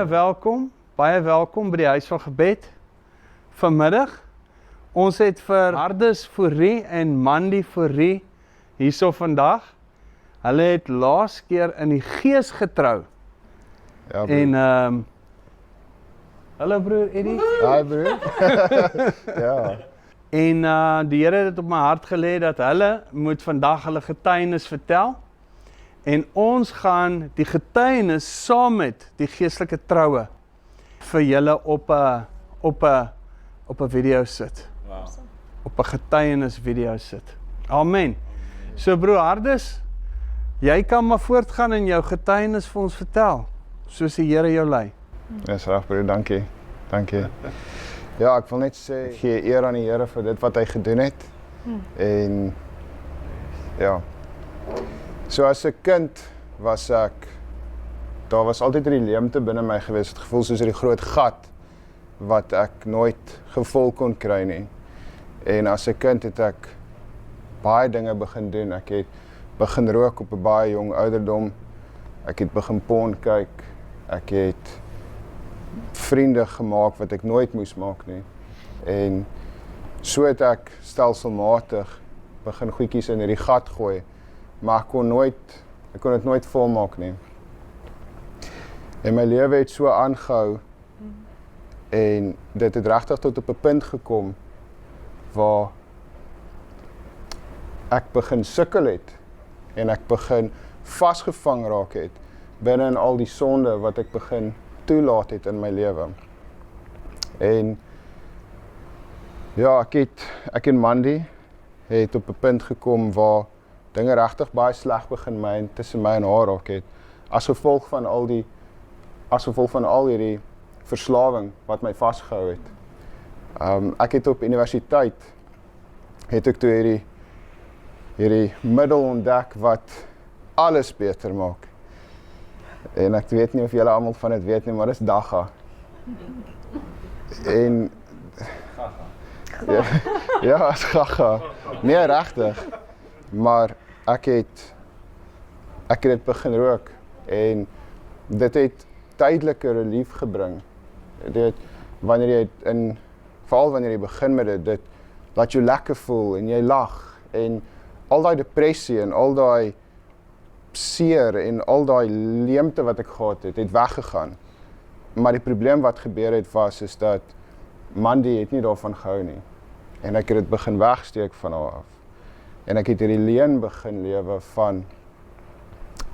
baie welkom by die Huis van Gebed. Vanmiddag, ons het vir Hardus Fourie en Mandy Fourie hierso vandag. Hulle het laas keer in die gees getrou. Ja, broer. En hallo broer Eddie. Hi broer. Ja. En die Here het dit op my hart gelê dat hulle moet vandag hulle getuienis vertel. En ons gaan die getuienis saam met die geestelike troue vir julle op 'n video sit. Wow. Op 'n getuienis video sit. Amen. So broer Hardus, jy kan maar voortgaan en jou getuienis vir ons vertel, soos die Here jou lei. Dis reg broer, dankie. Dankie. Ja, ek wil net sê, ek gee eer aan die Here vir dit wat hy gedoen het. En ja. So as 'n kind was daar was altyd 'n leemte binne my gewees, het gevoel soos 'n groot gat wat ek nooit gevul kon kry nie. En as 'n kind het ek baie dinge begin doen. Ek het begin rook op 'n baie jong ouderdom. Ek het begin porn kyk. Ek het vriende gemaak wat ek nooit moes maak nie. En so het ek stelselmatig begin goedjies in hierdie gat gooi, maar ek kon dit nooit volmaak nie. En my lewe het so aangehou en dit het regtig tot op 'n punt gekom waar ek begin sukkel het en ek begin vasgevang raak het binne in al die sonde wat ek begin toelaat het in my lewe. En ja, ek en Mandy het op 'n punt gekom waar dinge regtig baie sleg begin tussen my en haar raak het, as gevolg van al hierdie verslawing wat my vasgehou het. Ek het op universiteit toe hierdie middel ontdek wat alles beter maak. En ek weet nie of julle almal van dit weet nie, maar dis Dagga. En ja, is Dagga. Nee, regtig. Maar ek het dit begin rook en dit het tydelike relief gebring. Dit veral wanneer jy begin met dit laat jou lekker voel en jy lag en al daai depressie en al daai seer en al daai leemte wat ek gehad het weggegaan. Maar die probleem wat gebeur het is dat Mandy het nie daarvan gehou nie. En ek het dit begin wegsteek van haar af. En ek het hierdie leuen begin lewe van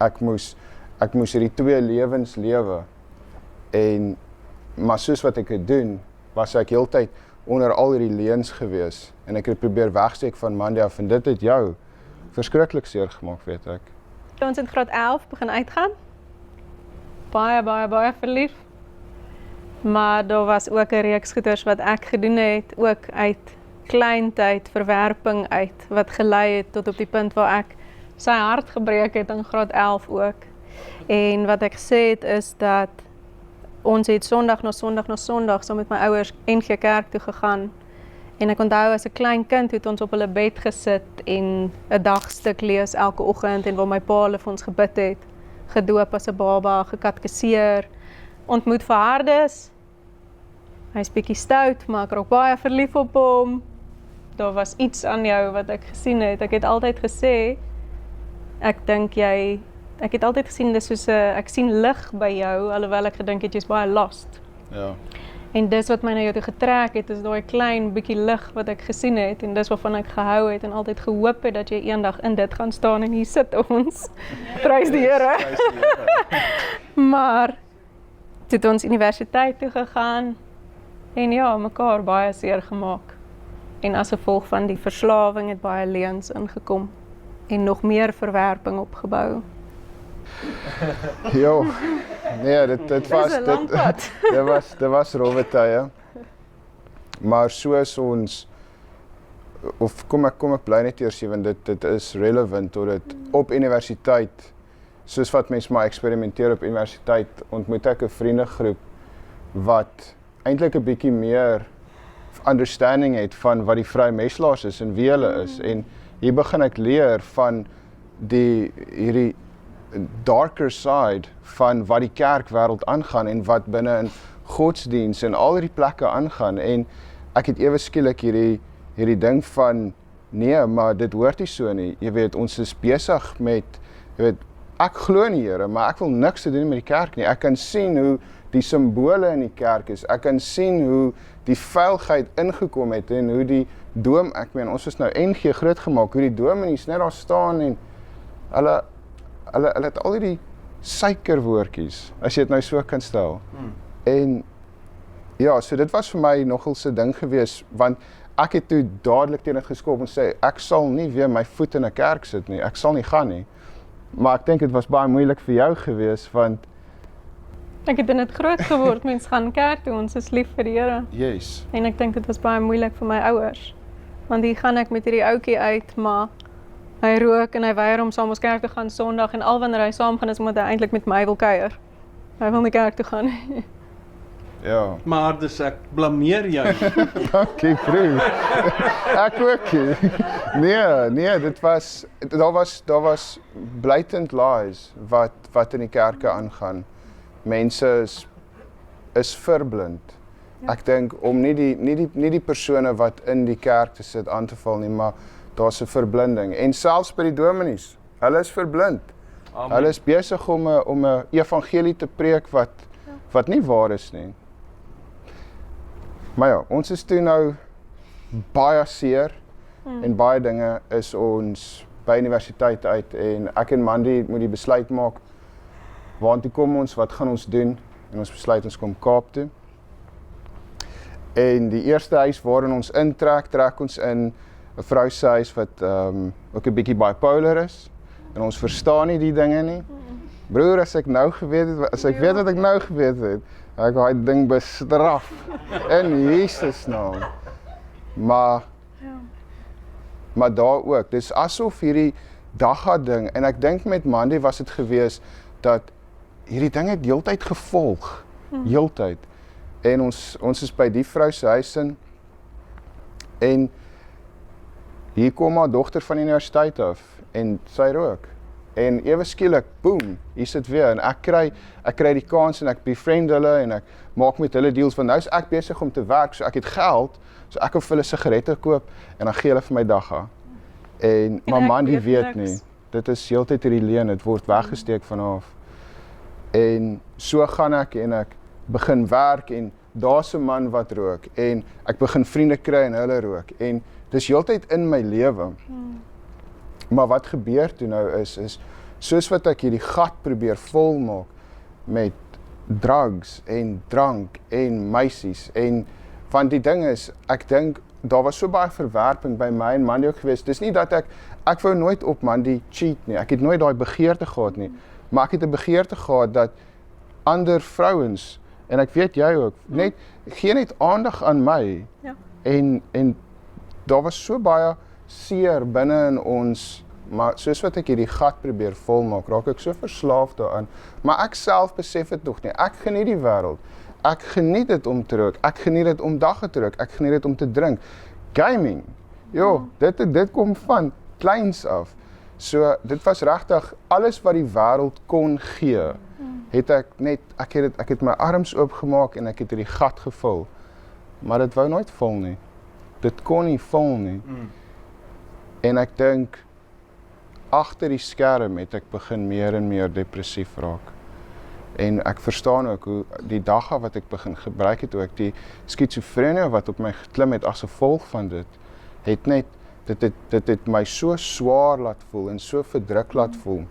ek moes hierdie twee lewens lewe. Maar soos wat ek het doen, was ek heeltyd onder al hierdie leuns gewees. En ek het probeer wegsteek van Mandy af en dit het jou verskriklik seer gemaak, weet ek. Ons het graad 11 begin uitgaan. Baie verlief. Maar daar was ook 'n reeks goeders wat ek gedoen het, ook uit kleintyd, verwerping uit, wat gelei het tot op die punt waar ek sy hart gebreek het in graad 11 ook. En wat ek gesê het is dat ons het Sondag na Sondag saam met my ouers NG Kerk toe gegaan. En ek onthou as 'n klein kind het ons op hulle bed gesit en 'n dagstuk lees elke oggend en waar my pa hulle vir ons gebid het, gedoop as 'n baba, gekatkeseer, ontmoet vir Hardus. Hy's bietjie stout, maar ek raak baie verlief op hom. Daar was iets aan jou wat ek gesien het. Ek het altyd gesê, ek het altyd gesien dis soos ek sien lig by jou, alhoewel ek gedink het jy's baie lost. Ja. En dis wat my na jou toe getrek het, is daai klein bietjie lig wat ek gesien het en dis waarvan ek gehou het en altyd gehoop het dat jy eendag in dit gaan staan en hier sit ons. Prys die Here. Maar toe het ons universiteit toe gegaan en ja, mekaar baie seer gemaak. En as gevolg van die verslawing het baie leuns ingekom en nog meer verwerping opgebou. Jo, nee, dit was rowwe tye. Maar soos ons, of kom ek bly net eers hier, want dit is relevant, tot dit op universiteit, soos wat mens maar eksperimenteer op universiteit, ontmoet ek 'n vriendegroep wat eintlik 'n bietjie meer understanding het van wat die vrymeslaers is en wie hulle is. En hier begin ek leer van hierdie darker side van wat die kerkwêreld aangaan en wat binne in godsdiens en al hierdie plekke aangaan en ek het ewe skielik hierdie ding van nee, maar dit hoort nie so nie. Jy weet, ons is besig met jy weet, ek glo in die Here, maar ek wil niks te doen met die kerk nie. Ek kan sien hoe die simbole in die kerk is. Ek kan sien hoe die vuilheid ingekom het en hoe die ek meen, ons is nou NG groot gemaak, hoe die dominees net daar staan en hulle het al hierdie suikerwoordjies, as jy dit nou so kan stel. En ja, so dit was vir my nogal se ding gewees, want ek het toe dadelik teen dit geskop en sê, ek sal nie weer my voet in 'n kerk sit nie, ek sal nie gaan nie. Maar ek dink dit was baie moeilik vir jou gewees, want Ek het in dit groot geword, mens gaan kerk toe, ons is lief vir die Here. yes, En ek dink dit was baie moeilik vir my ouers. Want hier gaan ek met hierdie ouetjie uit, maar hy rook en hy weier om saam ons kerk te gaan Sondag en al wanneer hy saam gaan is omdat hy eintlik met my wil kuier. Hy wil nie kerk toe gaan nie. ja, Maar dis ek blameer jou. dankie broer. Ek ook nie. Nee, daar was blatant lies wat in die kerke aangaan. Mense is verblind. Ek dink om nie die persone wat in die kerk te sit aan te val nie, maar daar's 'n verblinding en selfs by die dominees. Hulle is verblind. Amen. Hulle is besig om 'n evangelie te preek wat nie waar is nie. Maar ja, ons is toe nou baie seer en baie dinge is ons by universiteit uit en ek en Mandy moet die besluit maak waartoe kom ons, wat gaan ons doen en ons besluit ons kom Kaap toe. En die eerste huis waarin ons trek ons in 'n vrou se huis wat ook 'n bietjie bipolar is en ons verstaan nie die dinge nie. Broer, as ek nou geweet het, as ek weet wat ek nou geweet het, ek daai ding bestraf in Jesus naam. Maar daar ook, dis asof hierdie dagga ding en ek dink met Mandy was dit gewees dat hierdie ding het heeltyd gevolg, heeltyd. En ons is by die vrou se huis in en hier kom haar dogter van die universiteit af en sy rook. En ewe skielik, boem, hier sit weer en ek kry die kans en ek befriend hulle en ek maak met hulle deals want nou is ek besig om te werk, so ek het geld, so ek kan vir hulle sigarette koop en dan gee hulle vir my dagga. En my man die weet nie. Dit is heeltyd hierdie leen, dit word weggesteek van haar af. En so gaan ek en ek begin werk en daar's 'n man wat rook en ek begin vriende kry en hulle rook en dis heeltyd in my lewe. Maar wat gebeur toe nou is soos wat ek hierdie gat probeer volmaak met drugs en drank en meisies en want die ding is, ek dink daar was so baie verwerping by my en Mandy ook gewees. Dis nie dat ek wou nooit op Mandy cheat nie. Ek het nooit daai begeerte gehad nie. Maar ek het 'n begeerte gehad dat ander vrouens en ek weet jy ook, gee net aandag aan my. Ja. En daar was so baie seer binne in ons, maar soos wat ek hierdie gat probeer volmaak, raak ek so verslaaf daaraan. Maar ek self besef dit nog nie. Ek geniet die wêreld. Ek geniet dit om te rook. Ek geniet dit om dagga te rook. Ek geniet dit om te drink. Gaming. Dit kom van kleins af. So dit was regtig alles wat die wêreld kon gee. Het ek het my arms oopgemaak en ek het hierdie gat gevul. Maar dit wou nooit vul nie. Dit kon nie vul nie. En ek dink agter die skerm het ek begin meer en meer depressief raak. En ek verstaan ook hoe die dagga wat ek begin gebruik het, ook die skizofrenie wat op my geklim het as gevolg van dit het my so swaar laat voel en so verdruk laat voel.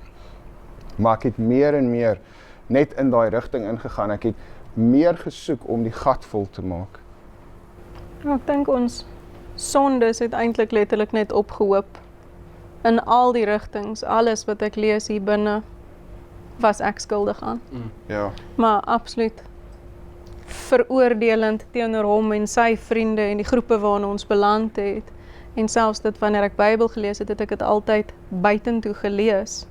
Maar ek het meer en meer net in daai rigting ingegaan. Ek het meer gesoek om die gat vol te maak. Ek dink ons sondes het eintlik letterlik net opgehoop. In al die rigtings, alles wat ek lees hier binne, was ek skuldig aan. Ja. Maar absoluut veroordelend teenoor hom en sy vriende en die groepe waarin ons beland het. En selfs dit wanneer ek Bybel gelees het, het ek dit altyd buitentoe gelees.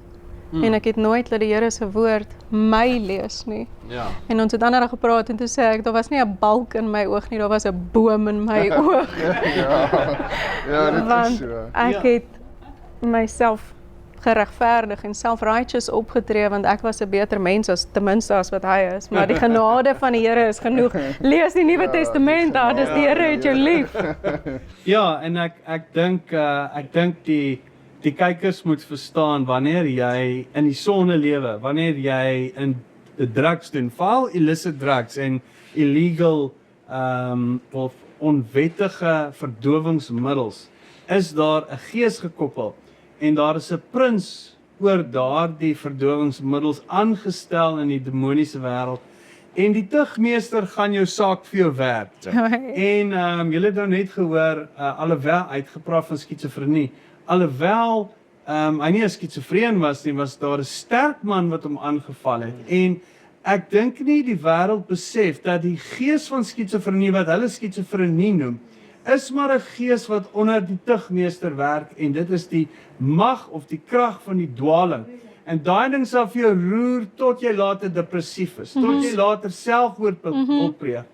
En ek het nooit dat die Here se woord my lees nie. Ja. En ons het ander gepraat en toe sê ek, daar was nie 'n balk in my oog nie, daar was 'n boom in my oog. Ja, dit Want is so. ek het myself geregverdig en self-righteous opgetree, want ek was 'n beter mens as ten minste as wat hy is. Maar die genade van die Here is genoeg. Lees die Nuwe Testament, daar is die Here het jou lief. Ja, en ek dink die kykers moet verstaan wanneer jy in die sonde lewe, wanneer jy in die drugs doen, veral illicit drugs en illegal of onwettige verdowingsmiddels, is daar 'n gees gekoppel en daar is 'n prins oor daardie verdowingsmiddels aangestel in die demoniese wêreld. En die tugmeester gaan jou saak vir jou werk. En julle het nou net gehoor, alhoewel uitgepraat van skizofrenie, alhoewel hy nie 'n skizofreen was nie, was daar 'n sterk man wat hom aangeval het. En ek dink nie die wêreld besef dat die gees van skizofrenie, wat hulle skizofrenie noem, is maar 'n gees wat onder die tugmeester werk, en dit is die mag of die krag van die dwaling. En daai ding sal vir jou roer tot jy later depressief is, tot jy later selfmoord opbreek,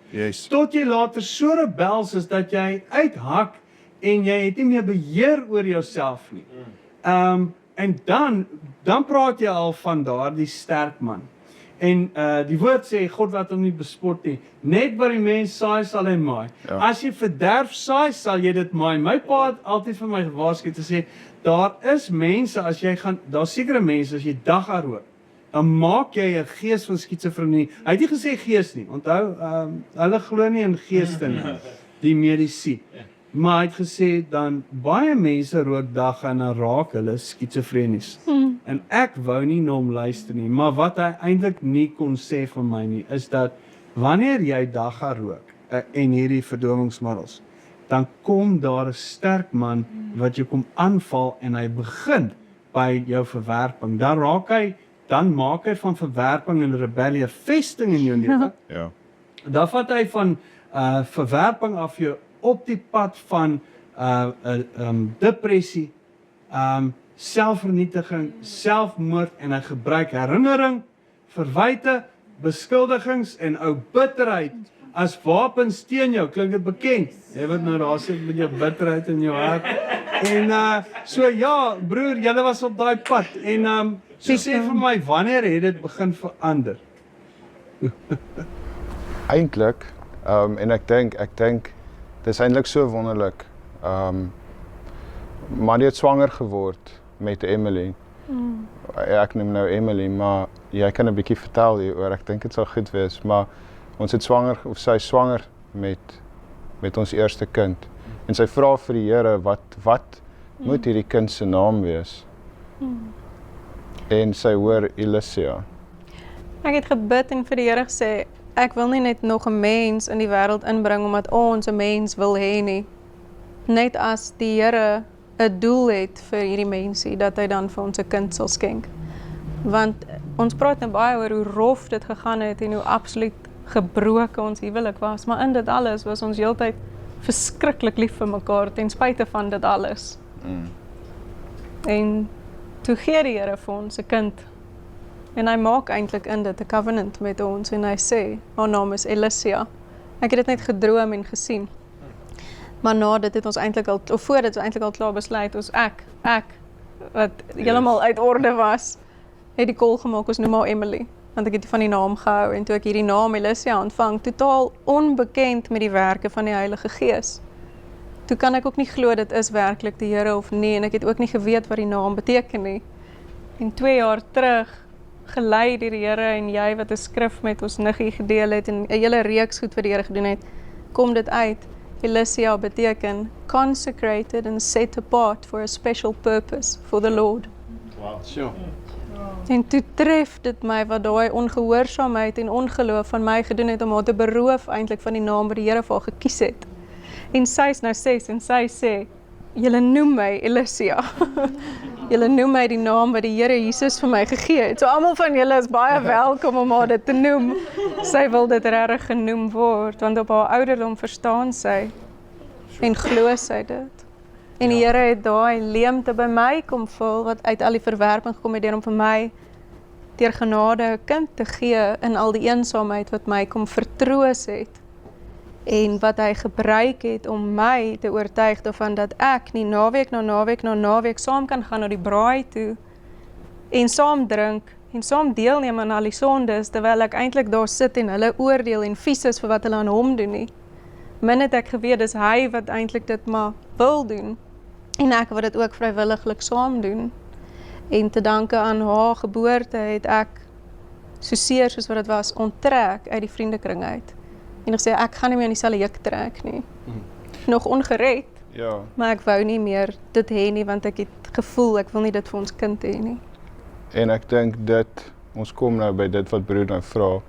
tot jy later so rebels is dat jy uithak en jy het nie meer beheer oor jouself nie. En dan praat jy al van daardie sterk man. En die woord sê, God wat hom nie bespot nie. Net wat die mens saai, sal hy maai. Ja. As jy verderf saai, sal jy dit maai. My pa het altyd vir my gewaarsku te sê, daar is mense, daar sekere mense, as jy dagga rook, dan maak jy 'n gees van skizofrenie. Hy het nie gesê gees nie, onthou, hulle glo nie in geeste nie, die medisy. Maar hy het gesê, dan baie mense rook dagga en dan raak hulle skizofrenies. En ek wou nie na hom luister nie, maar wat hy eintlik nie kon sê van my nie, is dat wanneer jy dagga rook en hierdie verdowingsmiddels, dan kom daar 'n sterk man wat jou kom aanval en hy begin by jou verwerping. Dan maak hy van verwerping en rebellie 'n vesting in jou lewe. Ja. Dan vat hy van verwerping af jou op die pad van depressie, selfvernietiging, selfmoord, en hy gebruik herinnering, verwyte, beskuldigings en ou bitterheid as wapens teen jou. Klink dit bekend? Jy weet nou, daar sit met jou bitterheid in jou hart. En so ja, broer, julle was op daai pad. En so sê vir my, wanneer het dit begin verander? Eintlik, en ek dink, dis eintlik so wonderlik. Mandy het swanger geword met Emily. Ek noem nou Emily, maar jy kan 'n bietjie vertel hieroor. Ek dink dit sal goed wees, maar ons het sy is swanger met ons eerste kind. En sy vra vir die Here, wat moet hierdie kind se naam wees? En sy hoor Elysia. Ek het gebid en vir die Here gesê, ek wil nie net nog 'n mens in die wêreld inbring omdat ons 'n mens wil hê nie. Net as die Here 'n doel het vir hierdie mensie, dat hy dan vir ons 'n kind sal skenk. Want ons praat nou baie oor hoe rof dit gegaan het en hoe absoluut gebroken ons huwelik was, maar in dit alles was ons heeltyd verskriklik lief vir mekaar ten spyte van dit alles. En toe gee die Here vir ons 'n kind. En hy maak eintlik in dit 'n covenant met ons en hy sê, haar naam is Elysia. Ek het dit net gedroom en gesien. Maar na dit het ons eintlik al, of voor dit eintlik al klaar besluit, ons ek, wat heeltemal uit orde was, het die call gemaak, ons noem haar Emily. Want ek het van die naam gehou en toe ek hierdie naam Elysia ontvang, totaal onbekend met die werke van die Heilige Gees. Toe kan ek ook nie glo dit is werklik die Here of nie, en ek het ook nie geweet wat die naam beteken nie. En 2 jaar terug, gelei deur die Here en jy wat 'n skrif met ons niggie gedeel het en 'n hele reeks goed vir die Here gedoen het, kom dit uit. Elysia beteken consecrated and set apart for a special purpose for the Lord. Wow, sure. En toe tref dit my wat daai ongehoorsaamheid en ongeloof van my gedoen het om haar te beroof eintlik van die naam wat die Here vir haar gekies het. En sy is nou 6 en sy sê, julle noem my Elysia. Julle noem my die naam wat die Here Jesus vir my gegee het. So almal van julle is baie welkom om haar dit te noem. Sy wil dit regtig genoem word, want op haar ouderdom verstaan sy en glo sy dit. En die Here het daai leemte by my kom vul, wat uit al die verwerping gekom het deur om vir my deur genade 'n kind te gee in al die eensaamheid wat my kom vertroos het. En wat hy gebruik het om my te oortuig daarvan dat ek nie naweek na naweek na naweek saam kan gaan na die braai toe en saam drink en saam deelneem aan al die sondes, terwyl ek eintlik daar sit en hulle oordeel en vies is vir wat hulle aan hom doen nie. Min het ek geweet, dis hy wat eintlik dit maar wil doen, en ek wat dit ook vrywilliglik saam doen. En te danke aan haar geboorte het ek, so seer soos wat dit was, onttrek uit die vriendekring uit. En gesê, ek gaan nie meer aan dieselfde juk trek nie. Nog ongered, Ja. maar ek wou nie meer dit hê nie, want ek het gevoel, ek wil nie dit vir ons kind hê nie. En ek dink dit, ons kom nou by dit wat broer nou vra,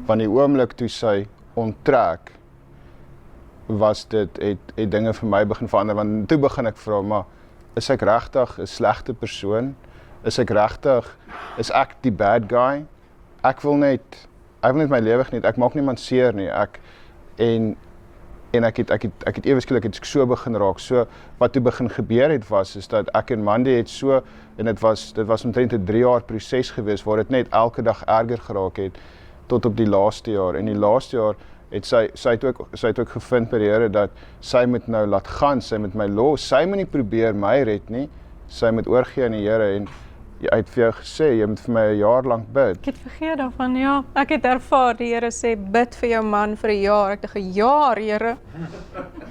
van die oomblik toe sy onttrek, was dit, het dinge vir my begin verander, want toe begin ek vra, maar is ek regtig 'n slegte persoon? Is ek die bad guy? Ek wil net my lewe geniet, ek maak niemand seer nie, en ek het ewe skielik het so begin raak, so wat toe begin gebeur het is dat ek en Mandy het so, en dit was omtrent 'n 3 jaar proses gewees, waar dit net elke dag erger geraak het, tot op die laaste jaar, en die laaste jaar, sy het ook gevind by die Here, dat sy moet nou laat gaan, sy moet my los, sy moet nie probeer my red nie, sy moet oorgee aan die Here, en hy het vir jou gesê, jy moet vir my 'n jaar lank bid. Ek het vergeet daarvan, ja. Ek het ervaar, die Here sê, bid vir jou man vir 'n jaar. Ek dink, 'n jaar, Here?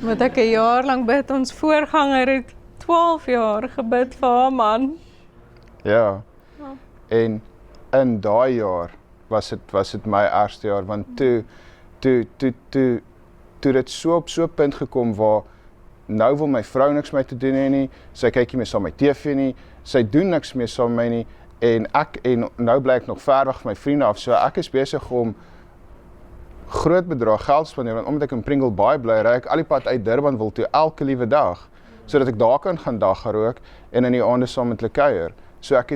Moet ek 'n jaar lank bid? Ons voorganger het 12 jaar gebid vir haar man. Ja, en in daai jaar was dit my ergste jaar, want toe dit so op so 'n punt gekom waar nou wil my vrou niks mee te doen hê nie, sy kyk nie meer saam my TV nie, sy doen niks meer saam met my nie, en nou bly ek nog ver weg van my vriende af, so ek is besig om groot bedrag geld te spandeer, want omdat ek in Pringle Bay bly, ry ek al die pad uit Durbanville toe elke liewe dag, sodat ek daar kan gaan daggarook en in die aande saam met hulle kuier. So ek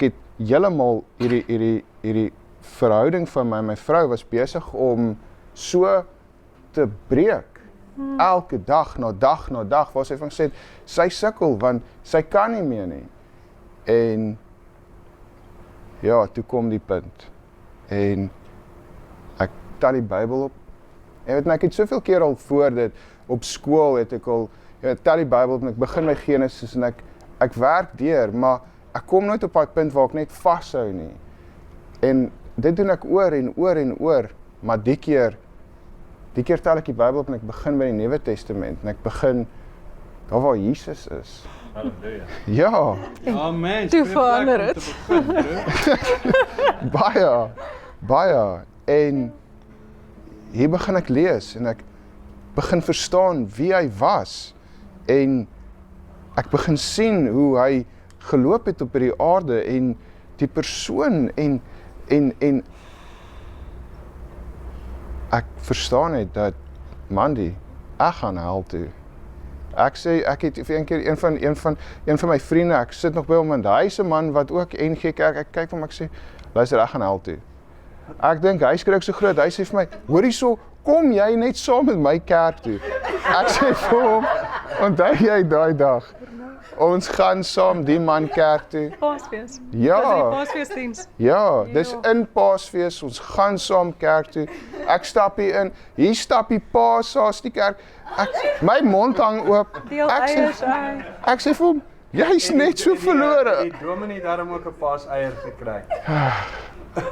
het heeltemal hierdie verhouding van my en my vrou was besig om so te breek. Elke dag na dag na dag, waar sy van gesê, sy sukkel, want sy kan nie meer nie. En ja, toe kom die punt. En ek tel die Bybel op. En ek het soveel keer al voor dit, op skool het ek al, tel die Bybel op en ek begin my Genesis en ek werk deur, maar ek kom nooit op daai punt waar ek net vashou nie. En dit doen ek oor en oor en oor, maar die keer tel ek die Bybel op en ek begin by die Nuwe Testament en ek begin daar waar Jesus is. Halleluja. Ja, Amen. Toe verander het. baie. En hier begin ek lees en ek begin verstaan wie hy was en ek begin sien hoe hy geloop het op hierdie aarde en die persoon en ek verstaan net dat Mandy, ek gaan hel toe. Ek sê, ek het vir een keer een van my vriende, ek sit nog by hom en hy is 'n man wat ook NG Kerk, ek kyk vir hom, ek sê, luister, ek gaan hel toe. Ek dink hy skrik so groot, hy sê vir my, hoor hierso, kom jy net saam met my kerk toe. Ek sê vir hom, onthou jy daai dag? Ons gaan saam die man kerk toe. Paasfees. Ja. Dis die Paasfeesdiens. Ja, dis in Paasfees, ons gaan saam kerk toe. Ek stap hier stap die Paas, daar's die kerk. My mond hang oop. Deel eiers uit. Ek sê vir hom, jy's net so verlore. Die dominee daarom ook 'n paas eier gekry.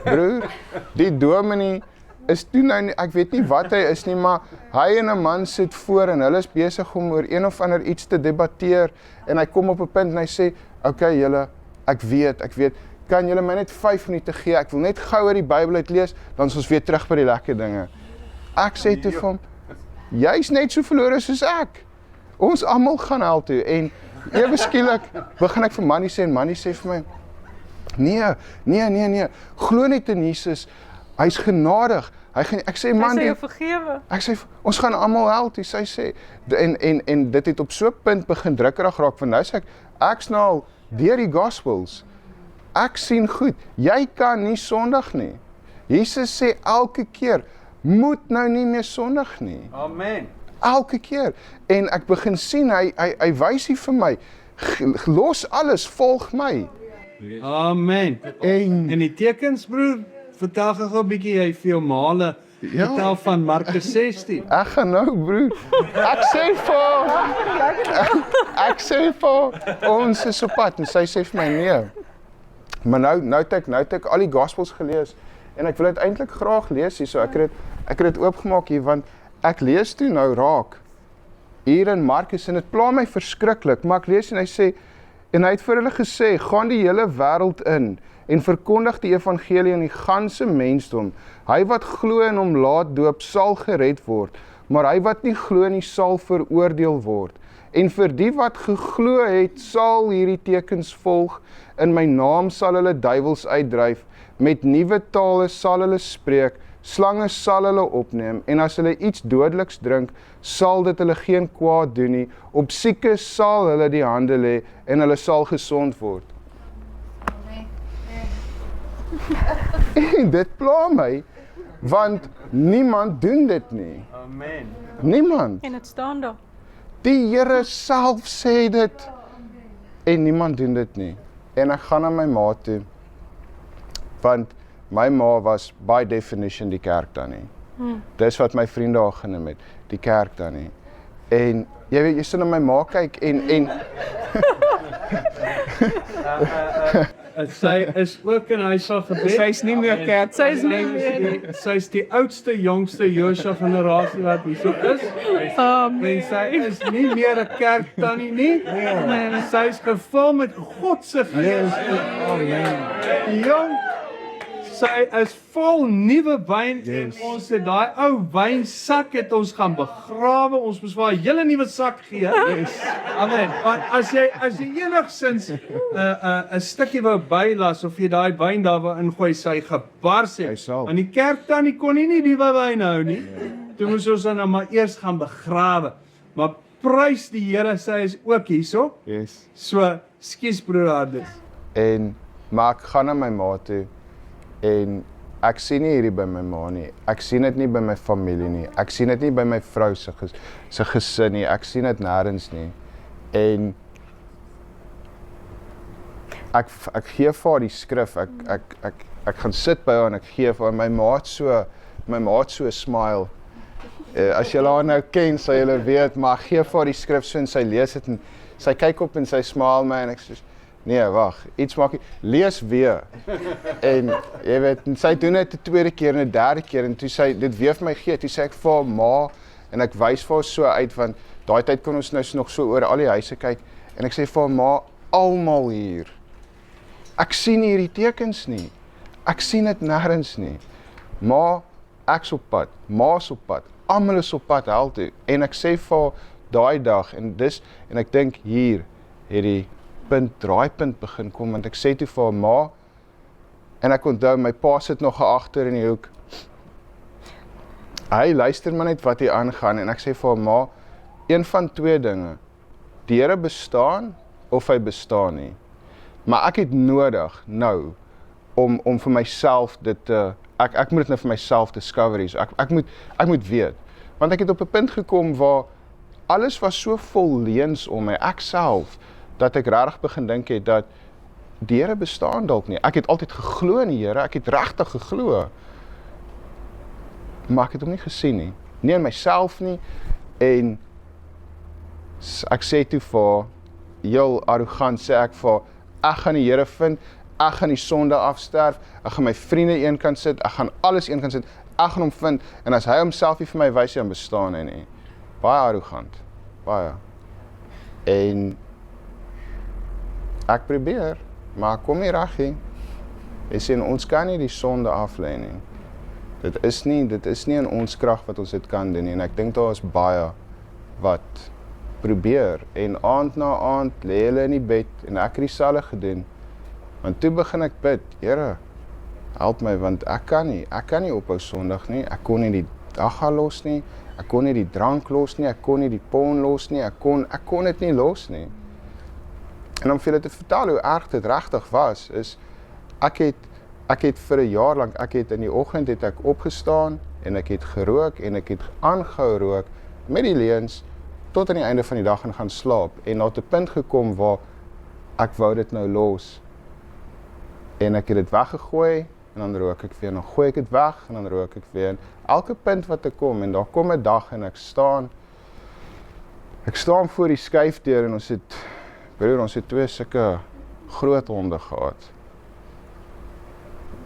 Broer, die dominee is toe nou nie, ek weet nie wat hy is nie, maar hy en 'n man sit voor en hulle is besig om oor een of ander iets te debatteer en hy kom op 'n punt en hy sê, okay julle, ek weet, kan julle my net 5 minute gee, ek wil net gou oor die Bybel uit lees, dan is ons weer terug by die lekker dinge. Ek sê toe vir hom, jy's net so verlore soos ek. Ons almal gaan hel toe en ewe skielik begin ek vir Mandy sê en Mandy sê vir my, nee, glo net in Jesus, hy's genadig. Ek sê man, Hy sê jou vergewe. ek sê ons gaan almal hel toe, sy sê en dit het op so 'n punt begin drukkerig raak van nou sê ek's nou al deur die Gospels. Ek sien goed, jy kan nie sondig nie. Jesus sê elke keer, moet nou nie meer sondig nie. Amen. Elke keer. En ek begin sien, hy wys hier vir my, los alles, volg my. Amen. En die tekens, broer, vertel gou 'n bietjie jy vir jou male. Ja. Vertel van Markus 16. Ek gaan nou, broer. Ek sê vir ons is op pad en sy sê vir my nee. Maar nou het ek al die Gospels gelees en ek wil dit eintlik graag lees hier, so ek het dit oopgemaak hier want ek lees toe nou raak hier in Markus en dit pla my verskriklik, maar ek lees en hy sê en hy het vir hulle gesê, gaan die hele wêreld in en verkondig die evangelie aan die ganse mensdom. Hy wat glo en hom laat doop sal gered word, maar hy wat nie glo nie sal veroordeel word. En vir die wat geglo het, sal hierdie tekens volg. In my naam sal hulle duiwels uitdryf, met nuwe tale sal hulle spreek, slange sal hulle opneem, en as hulle iets dodeliks drink, sal dit hulle geen kwaad doen nie. Op siekes sal hulle die hande lê, en hulle sal gesond word. En dit pla my, want niemand doen dit nie. Amen. Niemand. En dit staan daar. Die Here self sê dit en niemand doen dit nie. En ek gaan na my ma toe, want my ma was by definition die kerk dan nie. Dis wat my vriende haar genoem het, die kerk dan nie. En jy weet, jy sit na my ma kyk en Sy is ook in huis al gebed. Sy's nie meer kerk. Sy's nie meer. Sy's die oudste, jongste Joshua generasie wat hier so is. En sy is nie meer 'n kerk tannie nie. Sy is gevul met God se gees. Amen. Jong, sy is vol nuwe wyn en ons het daai ou wynsak het ons gaan begrawe. Ons moes vir haar 'n hele nuwe sak gee. Amen. Want as jy enigsins 'n stukkie wou bylas of jy daai wyn daar wou ingooi, sy gebars Hy het. sal. Want die kerk tannie kon nie die wyn hou nie. Toe moes ons dan nou maar eers gaan begrawe. Maar prys die Here, sy is ook hierso. yes. So, skus broer Hardus. Maar ek gaan na my ma toe en ek sien nie hierdie by my ma nie. Ek sien dit nie by my familie nie. Ek sien dit nie by my vrou se gesin nie. Ek sien dit nêrens nie. En ek gee vir haar die skrif. Ek gaan sit by haar en ek gee vir haar. My ma het so 'n smile. As julle haar nou ken, sal julle weet, maar ek gee vir haar die skrif so en sy lees dit en sy kyk op en sy smile my en ek sê nee, wag, iets maak nie. Lees weer. En jy weet, en sy doen dit 'n tweede keer en 'n derde keer en toe sy dit weer vir my gee. Toe sê ek vir haar ma en ek wys vir haar so uit want daai tyd kon ons nou nog so oor al die huise kyk en ek sê vir haar ma, almal hier. Ek sien hierdie tekens nie. Ek sien dit nêrens nie. Ma, ek's op pad. Ma's op pad. Almal is op pad hel toe. En ek sê vir haar daai dag en ek dink hier het die draaipunt begin kom, want ek sê toe vir haar ma, en ek onthou, my pa sit nog agter in die hoek. Hy luister maar net wat hier aangaan, en ek sê vir haar ma, een van twee dinge, die Here bestaan, of hy bestaan nie. Maar ek het nodig, nou, om vir myself dit te, ek moet dit nou vir myself discover, so ek moet weet, want ek het op 'n punt gekom waar, alles was so vol leuns om my, ek self, dat ek regtig begin dink het dat die Here bestaan dalk nie. Ek het altyd geglo in die Here, ek het regtig geglo. Maar ek het hom nie gesien nie. Nie in myself nie. En ek sê toe vir haar, heel arrogant sê ek vir haar, ek gaan die Here vind, ek gaan die sonde afsterf, ek gaan my vriende eenkant sit, ek gaan alles eenkant sit, ek gaan hom vind, en as hy homself nie vir my wys, dan bestaan hy nie. Baie arrogant, baie. En ek probeer, maar ek kom nie reg nie. Jy sien, ons kan nie die sonde aflei nie. Dit is nie in ons krag wat ons dit kan doen nie, en ek dink daar is baie wat probeer, en aand na aand lê hulle in die bed, en ek het dieselfde gedoen. Want toe begin ek bid, Here, help my, want ek kan nie ophou Sondag nie, ek kon nie die dagga los nie, ek kon nie die drank los nie, ek kon nie die porn los nie, ek kon dit nie los nie. En om vir julle te vertel hoe erg dit regtig was, is, ek het vir 'n jaar lank, in die oggend het ek opgestaan, en ek het gerook, en ek het aangehou rook, met die leuns, tot aan die einde van die dag en gaan slaap, en na 'n punt gekom waar, ek wou dit nou los, en ek het dit weggegooi, en dan rook ek weer, en dan gooi ek dit weg, en dan rook ek weer, en elke punt wat ek kom, en daar kom 'n dag, en ek staan voor die skuifdeur, en ons het twee sulke groot honde gehad,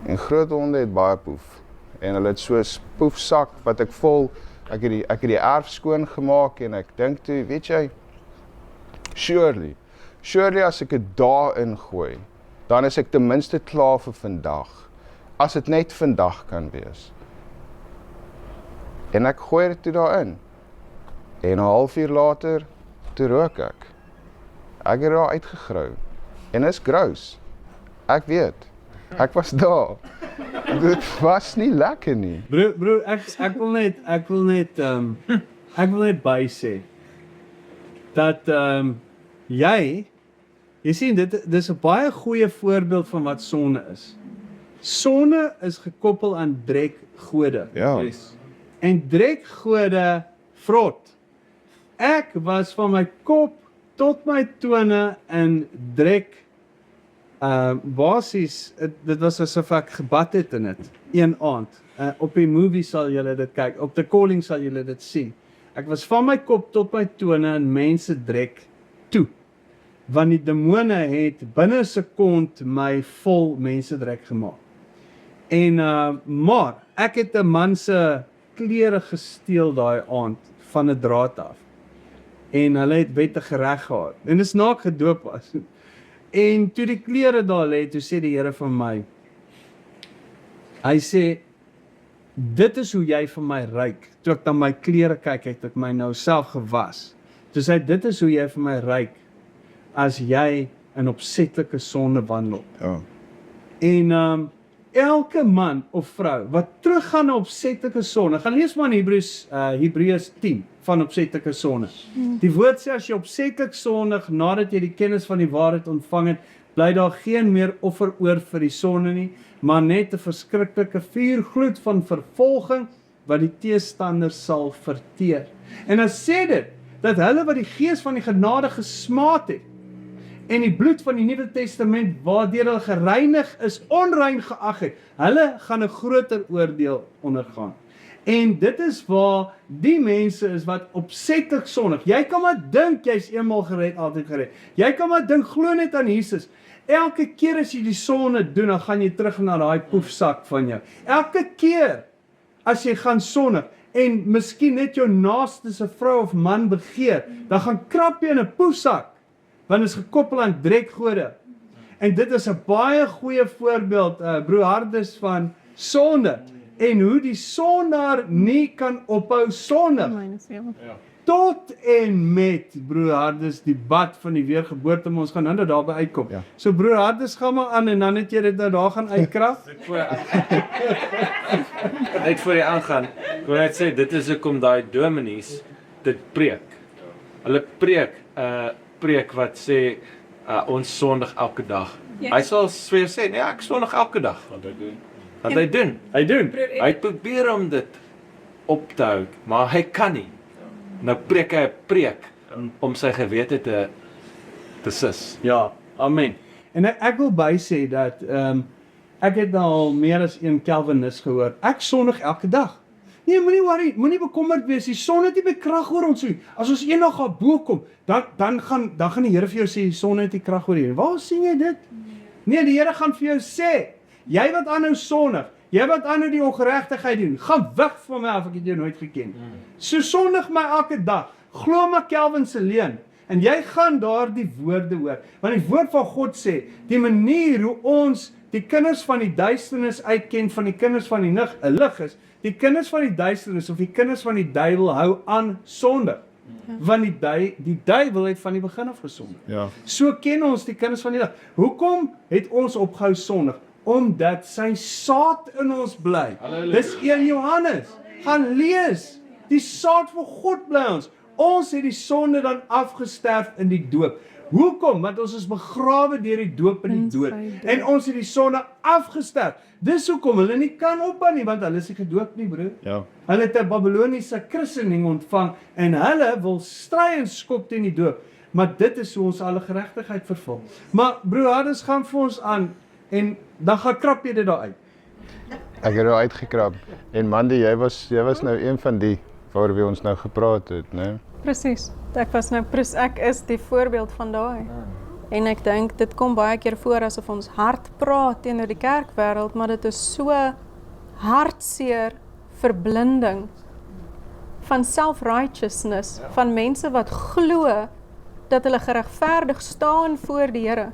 En groot honde het baie poef. En hulle het so 'n poefsak wat ek vol, ek het die erf skoon gemaak en ek dink toe, weet jy, surely as ek dit daarin gooi, dan is ek ten minste klaar vir vandag. As dit net vandag kan wees. En ek gooi dit toe daarin. En 'n halfuur later, toe rook ek. Ek het daar uitgegrou. En is gross. Ek weet. Ek was daar. Dit was nie lekker nie. Bro, ek wil net by sê dat jy sien dis 'n baie goeie voorbeeld van wat sonde is. Sonde is gekoppel aan drekgode. Ja. En drekgode vrot. Ek was van my kop tot my tone in drek. Basies, dit was asof ek gebad het in dit, een aand. Op die movie sal julle dit kyk, op The Calling sal julle dit sien. Ek was van my kop tot my tone in mense drek toe. Want die demone het binne 'n sekond my vol mense drek gemaak. En maar ek het 'n man se klere gesteel daai aand van 'n draad af. En hulle het wettig reg gehad. En dis na ek gedoop was. En toe die klere daar lê, toe sê die Here vir my. Hy sê, dit is hoe jy vir my ryk. Toe ek dan my klere kyk, het ek my nou self gewas. Toe sê hy, dit is hoe jy vir my ryk as jy in opsetlike sonde wandel. Ja. En elke man of vrou wat teruggaan na opsetlike sonde, gaan lees maar in Hebreërs 10 van opsetlike sonde. Die woord sê as jy opsetlik sondig nadat jy die kennis van die waarheid ontvang het, bly daar geen meer offer oor vir die sonde nie, maar net 'n verskriklike vuurgloed van vervolging wat die teestanders sal verteer. En dan sê dit dat hulle wat die gees van die genade gesmaak het en die bloed van die Nuwe Testament waardeur hulle gereinig is, onrein geag het, hulle gaan 'n groter oordeel ondergaan. En dit is waar die mense is wat opsetlik sondig. Jy kan maar dink jy's eenmal gered, altyd gered. Jy kan maar dink glo net aan Jesus. Elke keer as jy die sonde doen, dan gaan jy terug na daai poefsak van jou. Elke keer as jy gaan sondig en miskien net jou naaste se vrou of man begeer, dan gaan krap jy in 'n poefsak. Want dit is gekoppel aan drekgode. En dit is 'n baie goeie voorbeeld, broer Hardes, van sonde. En hoe die sondaar nie kan ophou sondig. Tot en met, broer Hardes, die bad van die weergeboorte, maar ons gaan nou daarby uitkom. Ja. So broer Hardes, gaan maar aan en dan het jy dit nou daar gaan uitkrag. Net voor jy aangaan, ek wil net sê, dit is hoekom daai dominees dit preek. Hulle preek wat sê, ons sondig elke dag. Yes. Hy sal weer sê, nee, ek sondig elke dag. Wat hy doen. Hy probeer om dit op te hou, maar hy kan nie. Nou preek hy 'n preek om sy gewete te sis. Ja, amen. En ek wil by sê dat ek het nou al meer as een Calvinist gehoor. Ek sondig elke dag. Nee, moenie worry, moenie bekommerd wees. Die son het nie by krag oor ons nie. As ons eendag daar bo kom, dan gaan die Here vir jou sê die son het nie krag oor jou. Waar sien jy dit? Nee, die Here gaan vir jou sê, jy wat aanhou sondig, jy wat aanhou die ongeregtigheid doen, gaan weg van my af, ek het jou nooit geken. So sondig my elke dag. Glo maar Calvin se leuen. En jy gaan daar die woorde hoor. Want die woord van God sê, die manier hoe ons die kinders van die duisternis uitken van die kinders van die lig is, die kinders van die duisternis of die kinders van die duiwel hou aan sonde. Want die duiwel het van die begin af gesondig. Ja. So ken ons die kinders van die lig. Hoekom het ons opgehou sondig? Omdat sy saad in ons bly. Dis 1 Johannes. Gaan lees. Die saad van God bly ons. Ons het die sonde dan afgesterf in die doop. Hoekom? Want ons is begrawe deur die doop in die dood. En ons het die sonde afgesterf. Dis hoekom hulle nie kan ophou nie, want hulle is nie gedoop nie, broer. Ja. Hulle het 'n Babyloniese christening ontvang en hulle wil stry en skop teen die doop. Maar dit is hoe ons alle geregtigheid vervul. Maar broer Hardes gaan vir ons aan en dan gaan krap jy dit daar uit. Ek het er uitgekrap. En Mandy, jy was nou een van die waar wie ons nou gepraat het, né? Presies. Ek is die voorbeeld van daai. En ek dink dit kom baie keer voor asof ons hard praat teenoor die kerkwêreld, maar dit is so hartseer verblinding van self-righteousness, van mense wat glo dat hulle geregverdig staan voor die Here.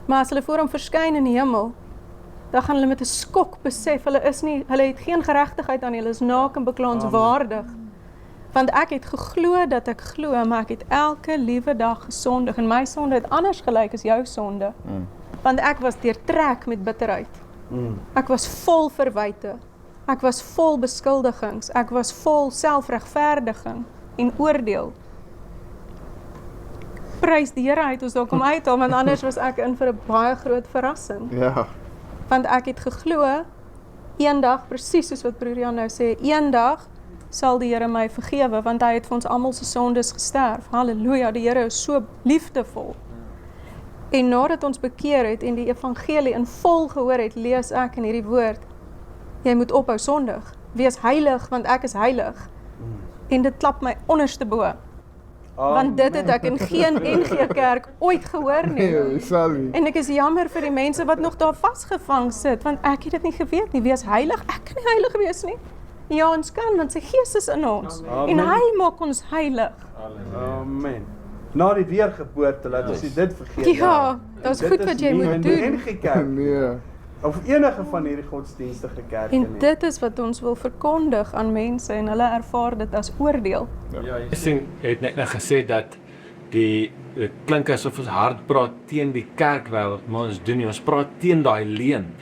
Maar as hulle voor hom verskyn in die hemel, dan gaan hulle met 'n skok besef, hulle het geen geregtigheid aan nie, hulle is naak en beklaanswaardig. Want ek het geglo dat ek glo, maar ek het elke liewe dag gesondig, en my sonde het anders gelyk as jou sonde. Want ek was deurtrek met bitterheid. Ek was vol verwyte. Ek was vol beskuldigings. Ek was vol selfregverdiging en oordeel. Prys die Here uit ons daar kom uithaal, want anders was ek in vir 'n baie groot verrassing. Ja. Want ek het geglo, eendag, presies soos wat broer Jan nou sê, eendag sal die Here my vergewe, want hy het vir ons almal se sondes gesterf. Halleluja, die Here is so liefdevol. En nadat ons bekeer het en die evangelie in vol gehoor het, lees ek in hierdie woord, jy moet ophou sondig, wees heilig, want ek is heilig. En dit klap my onderste bo. Want dit het ek in geen NG Kerk ooit gehoor nie. En ek is jammer vir die mense wat nog daar vasgevang sit, want ek het dit nie geweet nie. Wees heilig, ek kan nie heilig wees nie. Ja, ons kan, want sy Gees is in ons. En hy maak ons heilig. Amen. Na die weergeboorte, laat ons dit vergeet. Ja, dat is goed wat jy moet doen. In die kerk, Nee. of enige van hierdie godsdienstige kerke En nie. dit is wat ons wil verkondig aan mense, en hulle ervaar dit as oordeel. Jy sien, jy het net gesê dat dit klink asof ons hard praat teen die kerkwêreld, maar ons doen nie, ons praat teen daai leuen.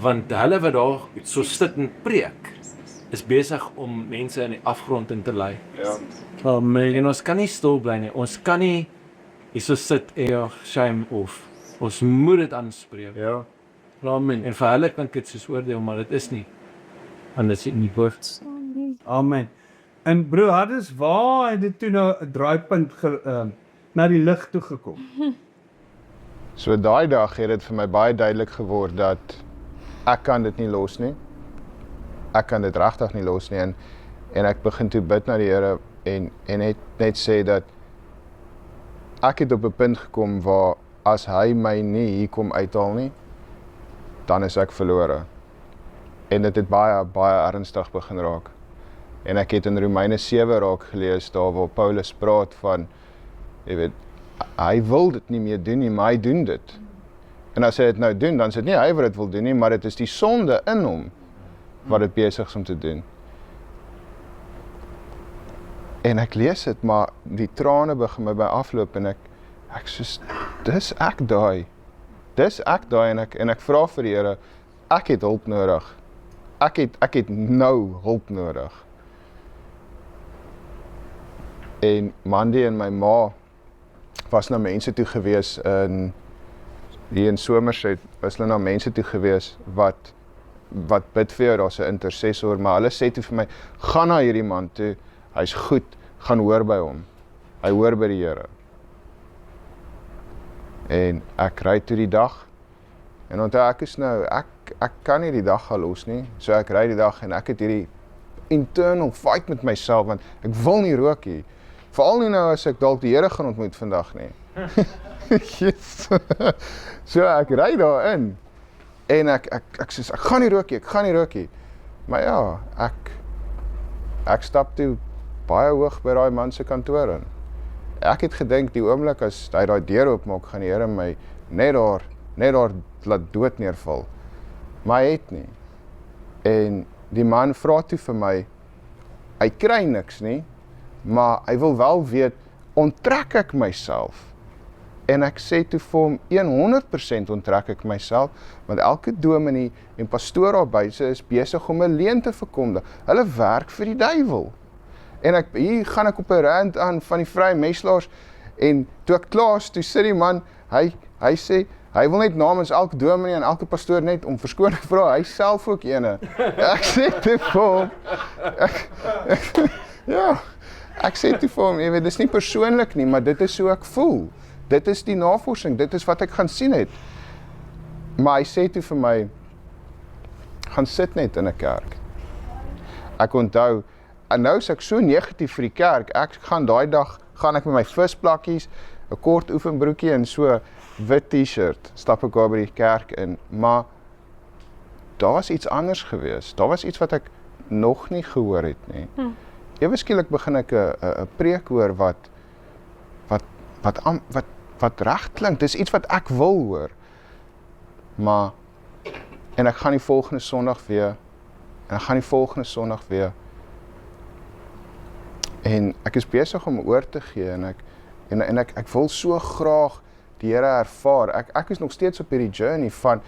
Want hulle wat daar so sit en preek, is besig om mense in die afgrond in te lei. Amen. En ons kan nie stil bly nie. Ons kan nie hierso sit en shame of. Ons moet dit aanspreek. Ja. Amen. En vir hulle klink dit soos oordeel, maar dit is nie. Want dit is nie woord. Amen. En broer Hardus, waar het dit toe nou 'n draaipunt na die lig toe gekom? So daai dag het dit vir my baie duidelik geword dat ek kan dit nie los nie. Ek kan dit regtig nie los nie, en ek begin toe bid na die Here en net sê dat ek het op 'n punt gekom waar as hy my nie hier kom uithaal nie, dan is ek verlore. En dit het baie ernstig begin raak. En ek het in Romeine 7 raak gelees, daar waar Paulus praat van, jy weet, hy wil dit nie meer doen nie, maar hy doen dit. En as hy dit nou doen, dan is dit nie hy wat dit wil doen nie, maar dit is die sonde in hom wat dit besig is om te doen. En ek lees dit, maar die trane begin my by afloop, en ek soos, dis ek daai, en ek vra vir die Here, ek het hulp nodig, ek het nou hulp nodig. En Mandy en my ma was na mense toe gewees, hier in Somerset, was hulle na mense toe gewees, wat bid vir jou, daar's 'n intercessor, maar hulle sê toe vir my, gaan na hierdie man toe, hy's goed, gaan hoor by hom, hy hoor by die Here. En ek ry toe die dag, en onthou ek is nou, ek kan nie die dag gaan los nie, so ek ry die dag, en ek het hierdie internal fight met myself, want ek wil nie rook hier, veral nie nou as ek dalk die Here gaan ontmoet vandag nie. Yes. So ek ry daarin, en ek sê, ek gaan nie rook nie, maar ja, ek stap toe baie hoog by daai man se kantoor in. Ek het gedink die oomblik as hy daai deur oopmaak, gaan die Here my net daar laat dood neerval. Maar hy het nie. En die man vra toe vir my, hy kry niks nie, maar hy wil wel weet, onttrek ek myself? En ek sê toe vir hom, 100% onttrek ek myself, want elke dominee en pastoor daar buite is besig om 'n leuen te verkondig. Hulle werk vir die duiwel. En hier gaan ek op 'n rant aan van die Vrye Meslaers, en toe ek klaar is, toe sit die man, hy sê, hy wil net namens elke dominee en elke pastoor net om verskoning vra, hy self ook ene. Ek sê toe vir hom, ek sê toe vir hom, jy weet, dis nie persoonlik nie, maar dit is hoe ek voel. Dit is die navorsing, dit is wat ek gaan sien het. Maar hy sê toe vir my, gaan sit net in 'n kerk. Ek onthou, en nou is ek so negatief vir die kerk, ek gaan daai dag, gaan ek met my visplakkies, 'n kort oefenbroekie en so wit T-shirt, stap ek daar by die kerk in, maar daar was iets anders gewees. Daar was iets wat ek nog nie gehoor het nie. Ewe skielik begin ek 'n preek hoor wat reg klink. Dis iets wat ek wil hoor. Maar en ek gaan die volgende Sondag weer. En ek is besig om oor te gee en ek wil so graag die Here ervaar. Ek is nog steeds op hierdie journey van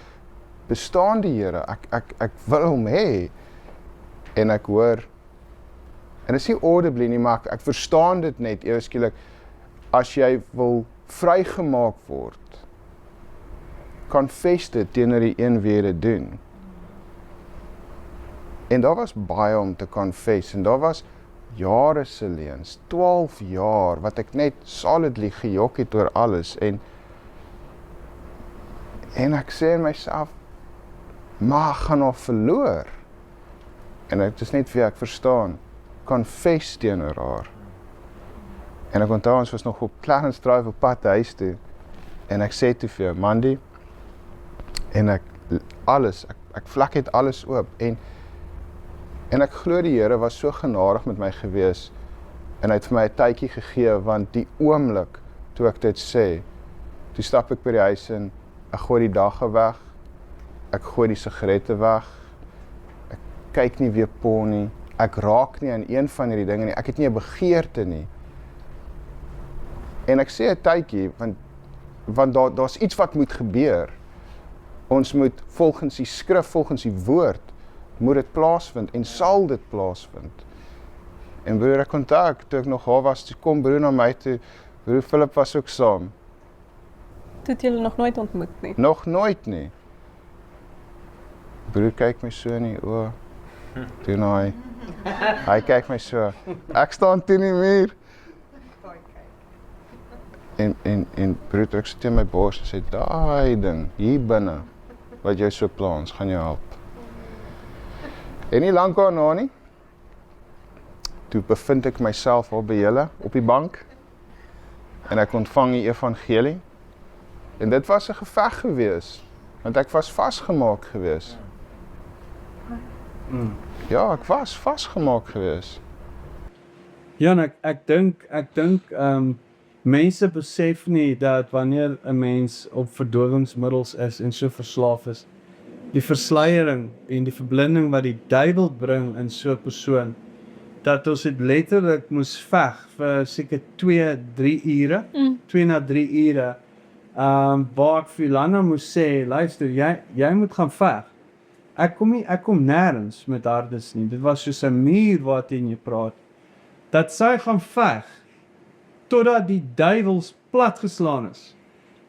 bestaan die Here. Ek wil hom hê. En ek hoor en dit is nie audibly nie, maar ek verstaan dit net ewe skielik. As jy wil vrygemaak word, confess dit teenoor die een wie jy dit doen. En daar was baie om te confess en daar was jare se leuns, 12 jaar wat ek net solidly gejok het oor alles en ek sê in myself, maar ek gaan al verloor. En dit is net wie ek verstaan, confess teenoor haar. En ek onthou ons was nog op Clarence Drive op pad huis toe en ek sê toe vir Mandy en ek vlak het alles oop en ek glo die Here was so genadig met my gewees en hy het vir my 'n tydjie gegee want die oomblik toe ek dit sê, toe stap ek by die huis in, ek gooi die dagga weg, ek gooi die sigarette weg, ek kyk nie weer porn nie, ek raak nie aan een van hierdie dinge nie, ek het nie 'n begeerte nie. En ek sê 'n tydjie want daar's iets wat moet gebeur. Ons moet volgens die skrif, volgens die woord moet dit plaasvind en sal dit plaasvind. En broer, ek onthou, toe ek nog daar was, toe kom broer na my toe, broer Philip was ook saam. Toe het julle nog nooit ontmoet nie? Nog nooit nie. Broer kyk my so in die oë, toe hy kyk my so, ek staan teen die muur. En broer trek so teen my bors en sê, daai ding, hier binne, wat jy so plans, gaan jou help. En nie lank daarna nie, toe bevind ek myself al by julle op die bank en ek ontvang die evangelie. En dit was 'n geveg gewees, want ek was vasgemaak gewees. Ja, ek was vasgemaak gewees. Jan, ek dink mense besef nie dat wanneer 'n mens op verdowingsmiddels is en so verslaaf is, die versleiering en die verblinding wat die duiwel bring in so 'n persoon, dat ons dit letterlik moes veg vir seker 2-3 ure, 2 na 3 ure, waar ek vir Lana moes sê, luister, jy moet gaan veg. Ek kom nêrens met hardes nie, dit was soos 'n muur waarteen jy praat, dat sy gaan veg, totdat die duiwels platgeslaan is,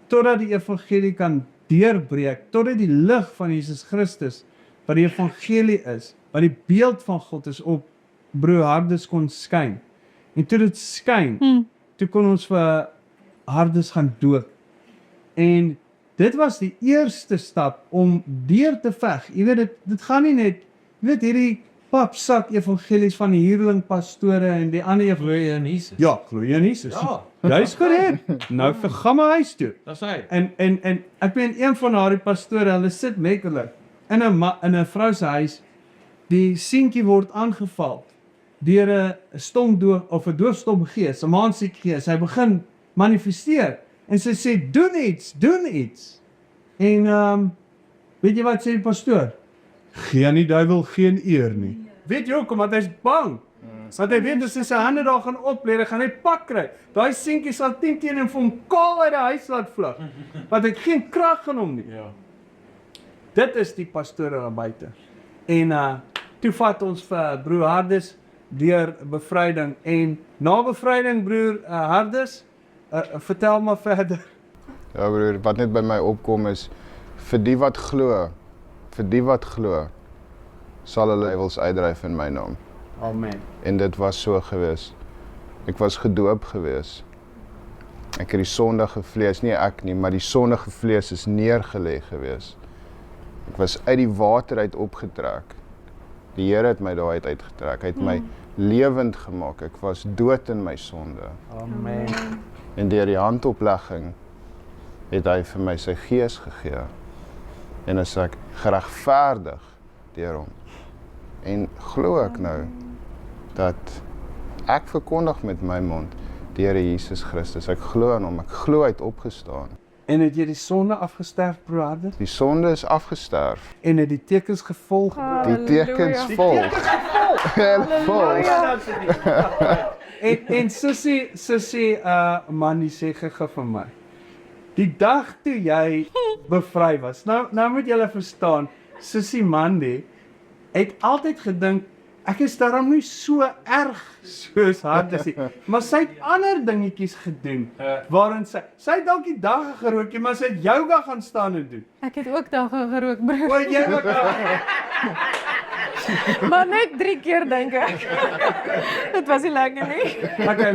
totdat die evangelie kan deurbreek, totdat die lig van Jesus Christus, wat die evangelie is, wat die beeld van God is, op broer Hardes kon skyn. En toe dit skyn, toe kon ons vir Hardes gaan doop. En dit was die eerste stap om deur te veg. Jy weet, dit gaan nie net, jy weet hierdie papsak evangelies van die huurling pastore en die ander Glo jy in Jesus? Ja, glo jy in Jesus. Ja. Jy's korrek. Nou vir gaan my huis toe. Dis hy. En ek ben een van daardie pastore, hulle sit letterlik in 'n vrou se huis, die seentjie word aangeval deur 'n stomdoof of 'n doofstom gees, 'n maansiek gees. Hy begin manifesteer en sy sê doen iets. En weet jy wat sê die pastoor? Gee aan die duiwel geen eer nie. Weet jy hoekom? Want hy's bang. Want hy weet as hy sy hande daar gaan oplê, dan gaan hy pak kry. Daai seentjie sal 10 teen hom vir hom kaal uit die huis laat vlug. Want hy het geen krag in hom nie. Ja. Dit is die pastore daar buite. En toe vat ons vir broer Hardes deur bevryding. En na bevryding broer Hardes, vertel maar verder. Ja broer, wat net by my opkom is, vir die wat glo, sal hulle duiwels uitdryf in my naam. Amen. En dit was so gewees. Ek was gedoop gewees. Ek het die sondige vlees, nie ek nie, maar die sondige vlees is neergelê gewees. Ek was uit die water uit opgetrek. Die Here het my daar uitgetrek. Hy het my lewend gemaak. Ek was dood in my sonde. Amen. En deur die handoplegging het hy vir my sy gees gegee. En is ek geregverdig deur hom. En glo ek nou dat ek verkondig met my mond die Here Jesus Christus. Ek glo aan hom, ek glo hy het opgestaan. En het jy die sonde afgesterf, broer Harder? Die sonde is afgesterf. En het die tekens gevolg? Die tekens volg. Hulle volg. En sussie Mandy sê gege vir my. Die dag toe jy bevry was. Nou moet julle verstaan, sussie Mandy het altyd gedink ek is daarom nie so erg soos Harder nie, maar sy het ander dingetjies gedoen waarin sy het dalk die dagga gerook, maar sy het yoga gaan staan en doen. Ek het ook dagga gerook, broer. O, jy ook. Maar net 3 keer dink ek. Dit was nie lekker nie. Okay,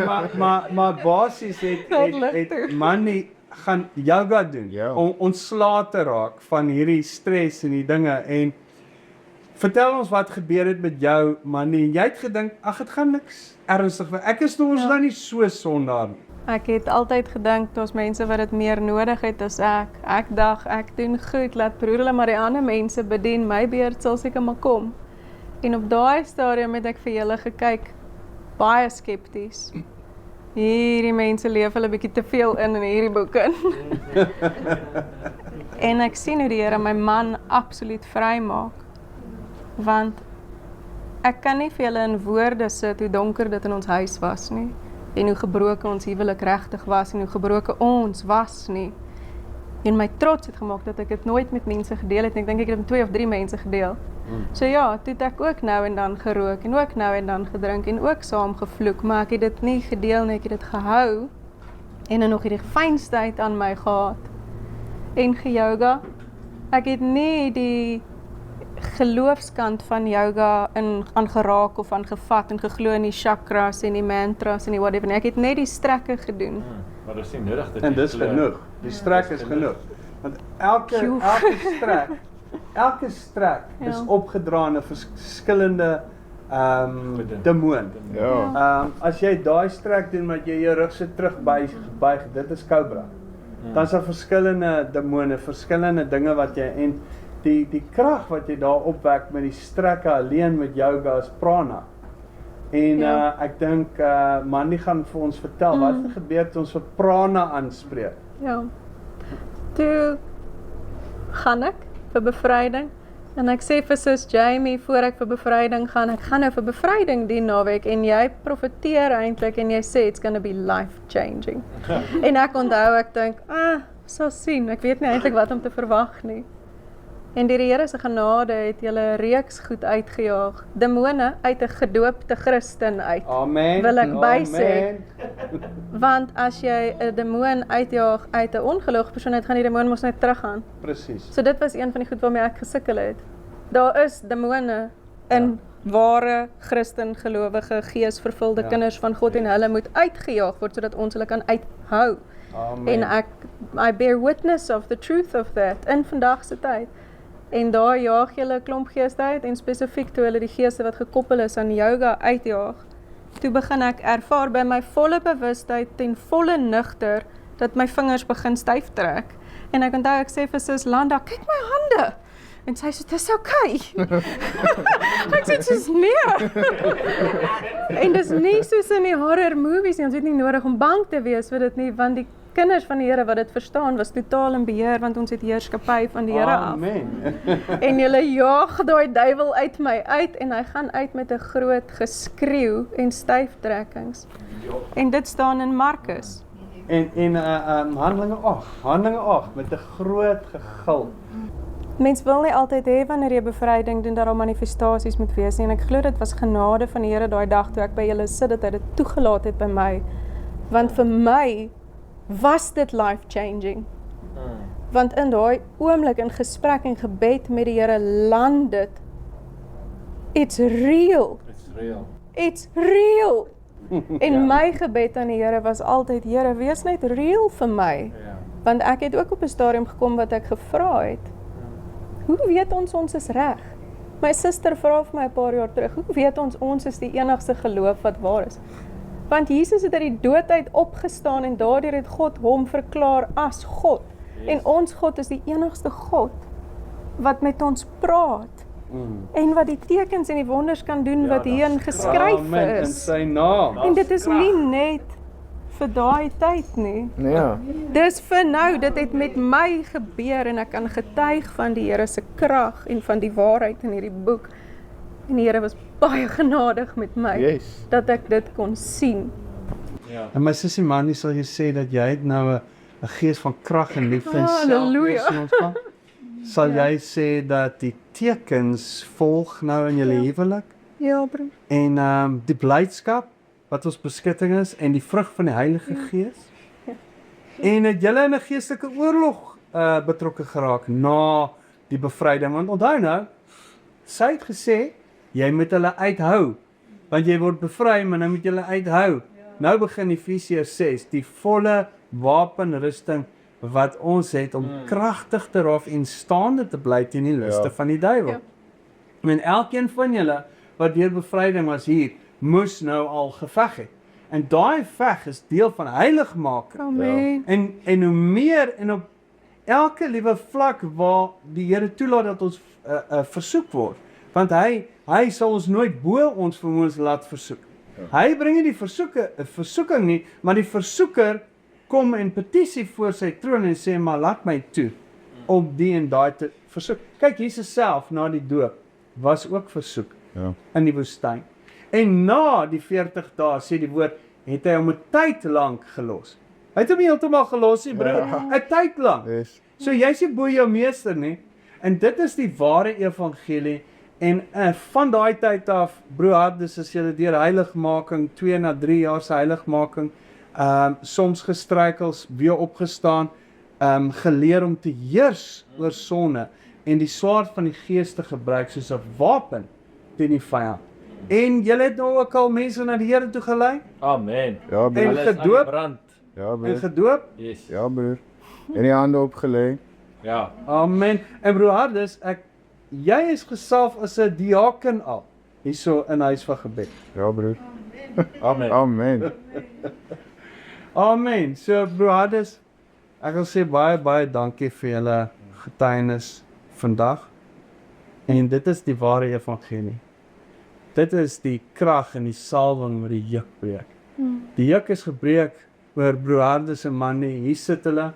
maar basies het Mandy gaan yoga doen Ja. om ontslae te raak van hierdie stres en die dinge en vertel ons wat gebeur het met jou, Mandy. Jy het gedink, ag, dit gaan niks ernstig wees. Ek is ons nou nie so sondaar nie. Ek het altyd gedink daar's mense wat dit meer nodig het as ek. Ek dink ek doen goed, laat broer hulle maar die ander mense bedien. My beurt sal seker maar kom. En op daai stadium het ek vir julle gekyk, baie skepties. Hierdie mense leef hulle bietjie te veel in hierdie boek in. En ek sien hoe die Here my man absoluut vry maak. Want ek kan nie vir julle in woorde sit hoe donker dit in ons huis was nie. En hoe gebroken ons huwelik regtig was en hoe gebroken ons was nie. En my trots het gemaak dat ek dit nooit met mense gedeel het. En ek dink ek het met 2 of 3 mense gedeel. So ja, toe het ek ook nou en dan gerook en ook nou en dan gedrink en ook saam gevloek, maar ek het dit nie gedeel nie, ek het dit gehou en dan nog hierdie fynheid aan my gehad en geyoga. Ek het nie die geloofskant van yoga aangeraak of aangevat en geglo in die chakras en die mantras en die whatever nie. Ek het net die strekke gedoen. Maar dis nie nodig dat En jy dis glo. genoeg. Die strek is genoeg. Want elke strek is opgedra in 'n verskillende demoon. Ja. As jy daai strek doen met jy jou rug so terug buig, dit is cobra. Dan is daar verskillende demone, verskillende dinge wat jy en die krag wat jy daar opwek met die strekke alleen met yoga is prana. En ek dink Mandy gaan vir ons vertel wat het gebeur toe ons vir prana aanspreek. Ja. Toe gaan ek vir bevryding en ek sê vir sis Jamie voor ek vir bevryding gaan, ek gaan nou vir bevryding die naweek en jy profeteer eintlik en jy sê it's going to be life changing. En ek onthou ek dink, sal sien, ek weet nie eintlik wat om te verwag nie. En deur die Here se genade het jy 'n reeks goed uitgejaag. Demone uit 'n gedoopte Christen uit. Amen. Wil ek bysê. Amen. Want as jy 'n demoon uitjaag uit 'n ongeloofige persoon uit, gaan die demoon mos net teruggaan. Presies. So dit was een van die goed waarmee ek gesukkel het. Daar is demone in ware Christen gelowige geesvervulde kinders van God en hulle moet uitgejaag word sodat ons hulle kan uithou. Amen. En I bear witness of the truth of that in vandag se tyd. En daar jaag jy 'n klomp geeste uit en spesifiek toe hulle die geeste wat gekoppel is aan yoga uitjaag. Toe begin ek ervaar by my volle bewustheid ten volle nugter dat my vingers begin styf trek. En ek onthou ek sê vir sis Landa, kyk my hande. En sy sê, dis okay. Ek sê, dis nee. En dis nie soos in die horror movies nie, ons het nie nodig om bang te wees vir dit nie, want die kinders van die Here wat dit verstaan, was totaal in beheer, want ons het heerskappy van die Here af. Amen. En julle jaag daai duiwel uit my uit, en hy gaan uit met 'n groot geskreeu en styftrekkings. En dit staan in Markus. En Handelinge 8 met 'n groot gegil. Mens wil nie altyd hê wanneer jy bevryding doen dat daar manifestasies moet wees nie, en ek glo dit was genade van die Here daai dag toe ek by julle sit dat hy dit toegelaat het by my, want vir my was dit life changing. Want in daai oomblik in gesprek en gebed met die Here land dit. It's real. It's real. En my gebed aan die Here was altyd, Here, wees net real vir my. Want ek het ook op 'n stadium gekom wat ek gevra het. Hoe weet ons is reg? My suster vra vir my 'n paar jaar terug, hoe weet ons is die enigste geloof wat waar is? Want Jesus het uit die dood uit opgestaan en daardeur het God hom verklaar as God. En ons God is die enigste God wat met ons praat. En wat die tekens en die wonders kan doen wat hierin geskryf Amen, in is. sy naam. En dit is nie net vir daai tyd nie. Ja. Dis vir nou, dit het met my gebeur en ek kan getuig van die Here se krag en van die waarheid in hierdie boek. En die Here was baie genadig met my, Yes. dat ek dit kon sien. En my sussie Mandy sal jy sê dat jy het nou 'n gees van krag en liefde en Halleluja. selfbeheersing ontvang. Sal jy sê dat die tekens volg nou in julle huwelik Ja, broer. en die blydskap wat ons beskutting is en die vrug van die Heilige Gees? En het julle in 'n geestelike oorlog betrokke geraak na die bevryding? Want onthou nou, sy het gesê jy moet hulle uithou, want jy word bevry, maar nou moet jy hulle uithou. Nou begin Efesiërs 6, die volle wapenrusting wat ons het om kragtig te raak en staande te bly teen die luste van die duiwel. Ja. En elkeen van julle wat deur bevryding was hier, moes nou al geveg het. En daai veg is deel van heiligmaking. Amen. En hoe meer en op elke liewe vlak waar die Here toelaat dat ons versoek word, want hy sal ons nooit bo ons vermoëns laat versoek. Hy bring nie die versoeking nie, maar die versoeker kom en petisie voor sy troon en sê, maar laat my toe om die en daai te versoek. Kyk, Jesus self na die doop was ook versoek in die woestyn. En na die 40 dae, sê die woord, het hy hom 'n tyd lank gelos. Hy het hom nie heeltemal gelos nie, broer, 'n tyd lank. Yes. So jy's nie bo jou meester nie. En dit is die ware evangelie. En van daai tyd af, broer Hardes, as jy deur heiligmaking, 2 na 3 jaar se heiligmaking, soms gestruikels, weer opgestaan, geleer om te heers oor sonde en die swaard van die Gees te gebruik soos 'n wapen teen die vyand. En julle het nou ook al mense na die Here toe gelei Amen. Ja, en broer. Alles aan die gedoop brand. Ja, en broer. gedoop. Yes. Ja, broer. En die hande opgelê. Ja. Amen. En broer Hardes, jy is gesalf as 'n diaken al hierso in huis van gebed. Ja, broer. Amen. Amen. Amen. So broer Hardes, ek wil sê baie dankie vir julle getuienis vandag. En dit is die ware evangelie. Dit is die krag en die salwing wat die juk breek. Die juk is gebreek oor broer Hardes en Mandy. Hier sit hulle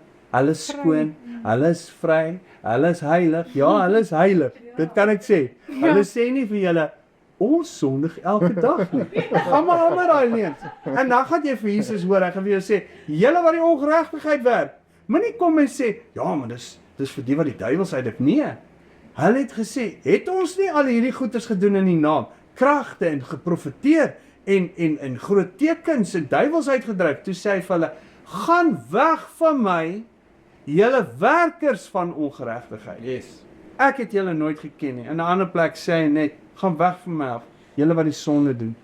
is skoon, hulle is vry, hulle is heilig. Ja, hulle is heilig. Dit kan ek sê. Hulle sê nie vir julle ons sondig elke dag nie. Gaan maar daai leens. En dan gaan jy vir Jesus hoor, hy gaan vir jou sê, julle wat die ongeregtigheid werk, moenie kom en sê, ja, maar dis vir die wat die duiwels uitdruk. Nee. Hulle het gesê, het ons nie al hierdie goeders gedoen in die naam, kragte en geprofeteer en groot tekens en duiwels uitgedryf. Toe sê hy vir hulle, gaan weg van my, julle werkers van ongeregtigheid. Yes. Ek het julle nooit geken nie. In 'n ander plek sê hy net, gaan weg van my af, julle wat die sonde doen.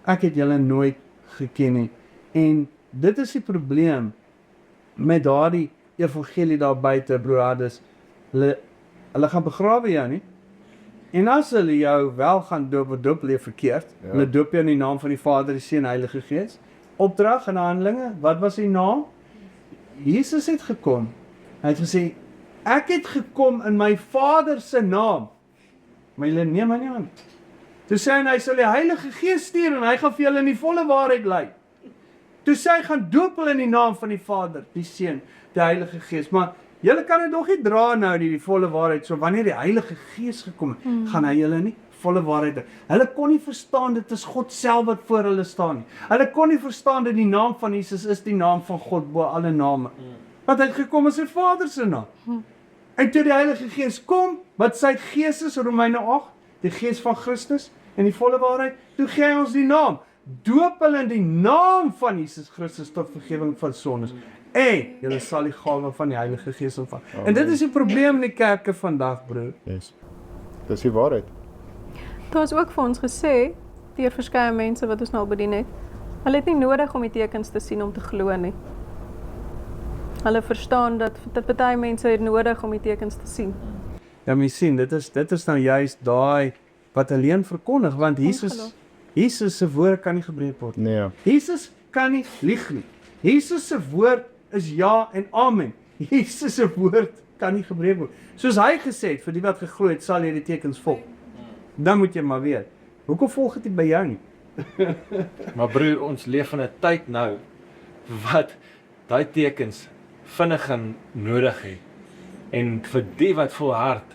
Ek het julle nooit geken nie. En dit is die probleem met daardie evangelie daar buite, broer Hardes. Hulle gaan begrawe jou nie. En as hulle jou wel gaan doop leef verkeerd, hulle doop jou in die naam van die Vader, die Seun en Heilige Gees. Opdrag en Handelinge, wat was die naam? Jesus het gekom. Hy het gesê, ek het gekom in my Vader se naam. Maar julle neem my nie aan. Toe sê hy sal die Heilige Gees stuur en hy gaan vir julle in die volle waarheid lei. Toe sê hy gaan doop hulle in die naam van die Vader, die Seun, die Heilige Gees. Maar julle kan dit nog nie dra nou die volle waarheid. So wanneer die Heilige Gees gekom het, gaan hy julle nie volle waarheid. Hulle kon nie verstaan dit is God self wat voor hulle staan nie. Hulle kon nie verstaan dat die naam van Jesus is die naam van God bo alle name. Want hy het gekom in sy Vader se naam. En toe die Heilige Gees kom, wat sy Gees is, Romeine 8, die Gees van Christus en die volle waarheid, toe gee hy ons die naam. Doop hulle in die naam van Jesus Christus tot vergifnis van sondes. En julle sal die gawe van die Heilige Gees ontvang. En dit is die probleem in die kerke vandag, broer. Yes. Dis die waarheid. Daar is ook vir ons gesê, deur verskeie mense wat ons nou al bedien het, hulle het nie nodig om die tekens te sien om te glo nie. Hulle verstaan dat party mense het nodig om die tekens te sien. Ja, mens sien, dit is nou juist daai wat alleen verkondig, want Jesus Jesus se woord kan nie gebreek word nie. Nee. Jesus kan nie lieg nie. Jesus se woord is ja en amen. Jesus se woord kan nie gebreek word. Soos hy gesê het, vir die wat geglo het, sal jy die tekens volg. Dan moet jy maar weet, hoekom volg dit nie by jou nie? Maar broer, ons leef in 'n tyd nou wat daai tekens vinnig gaan nodig het. En vir die wat volhard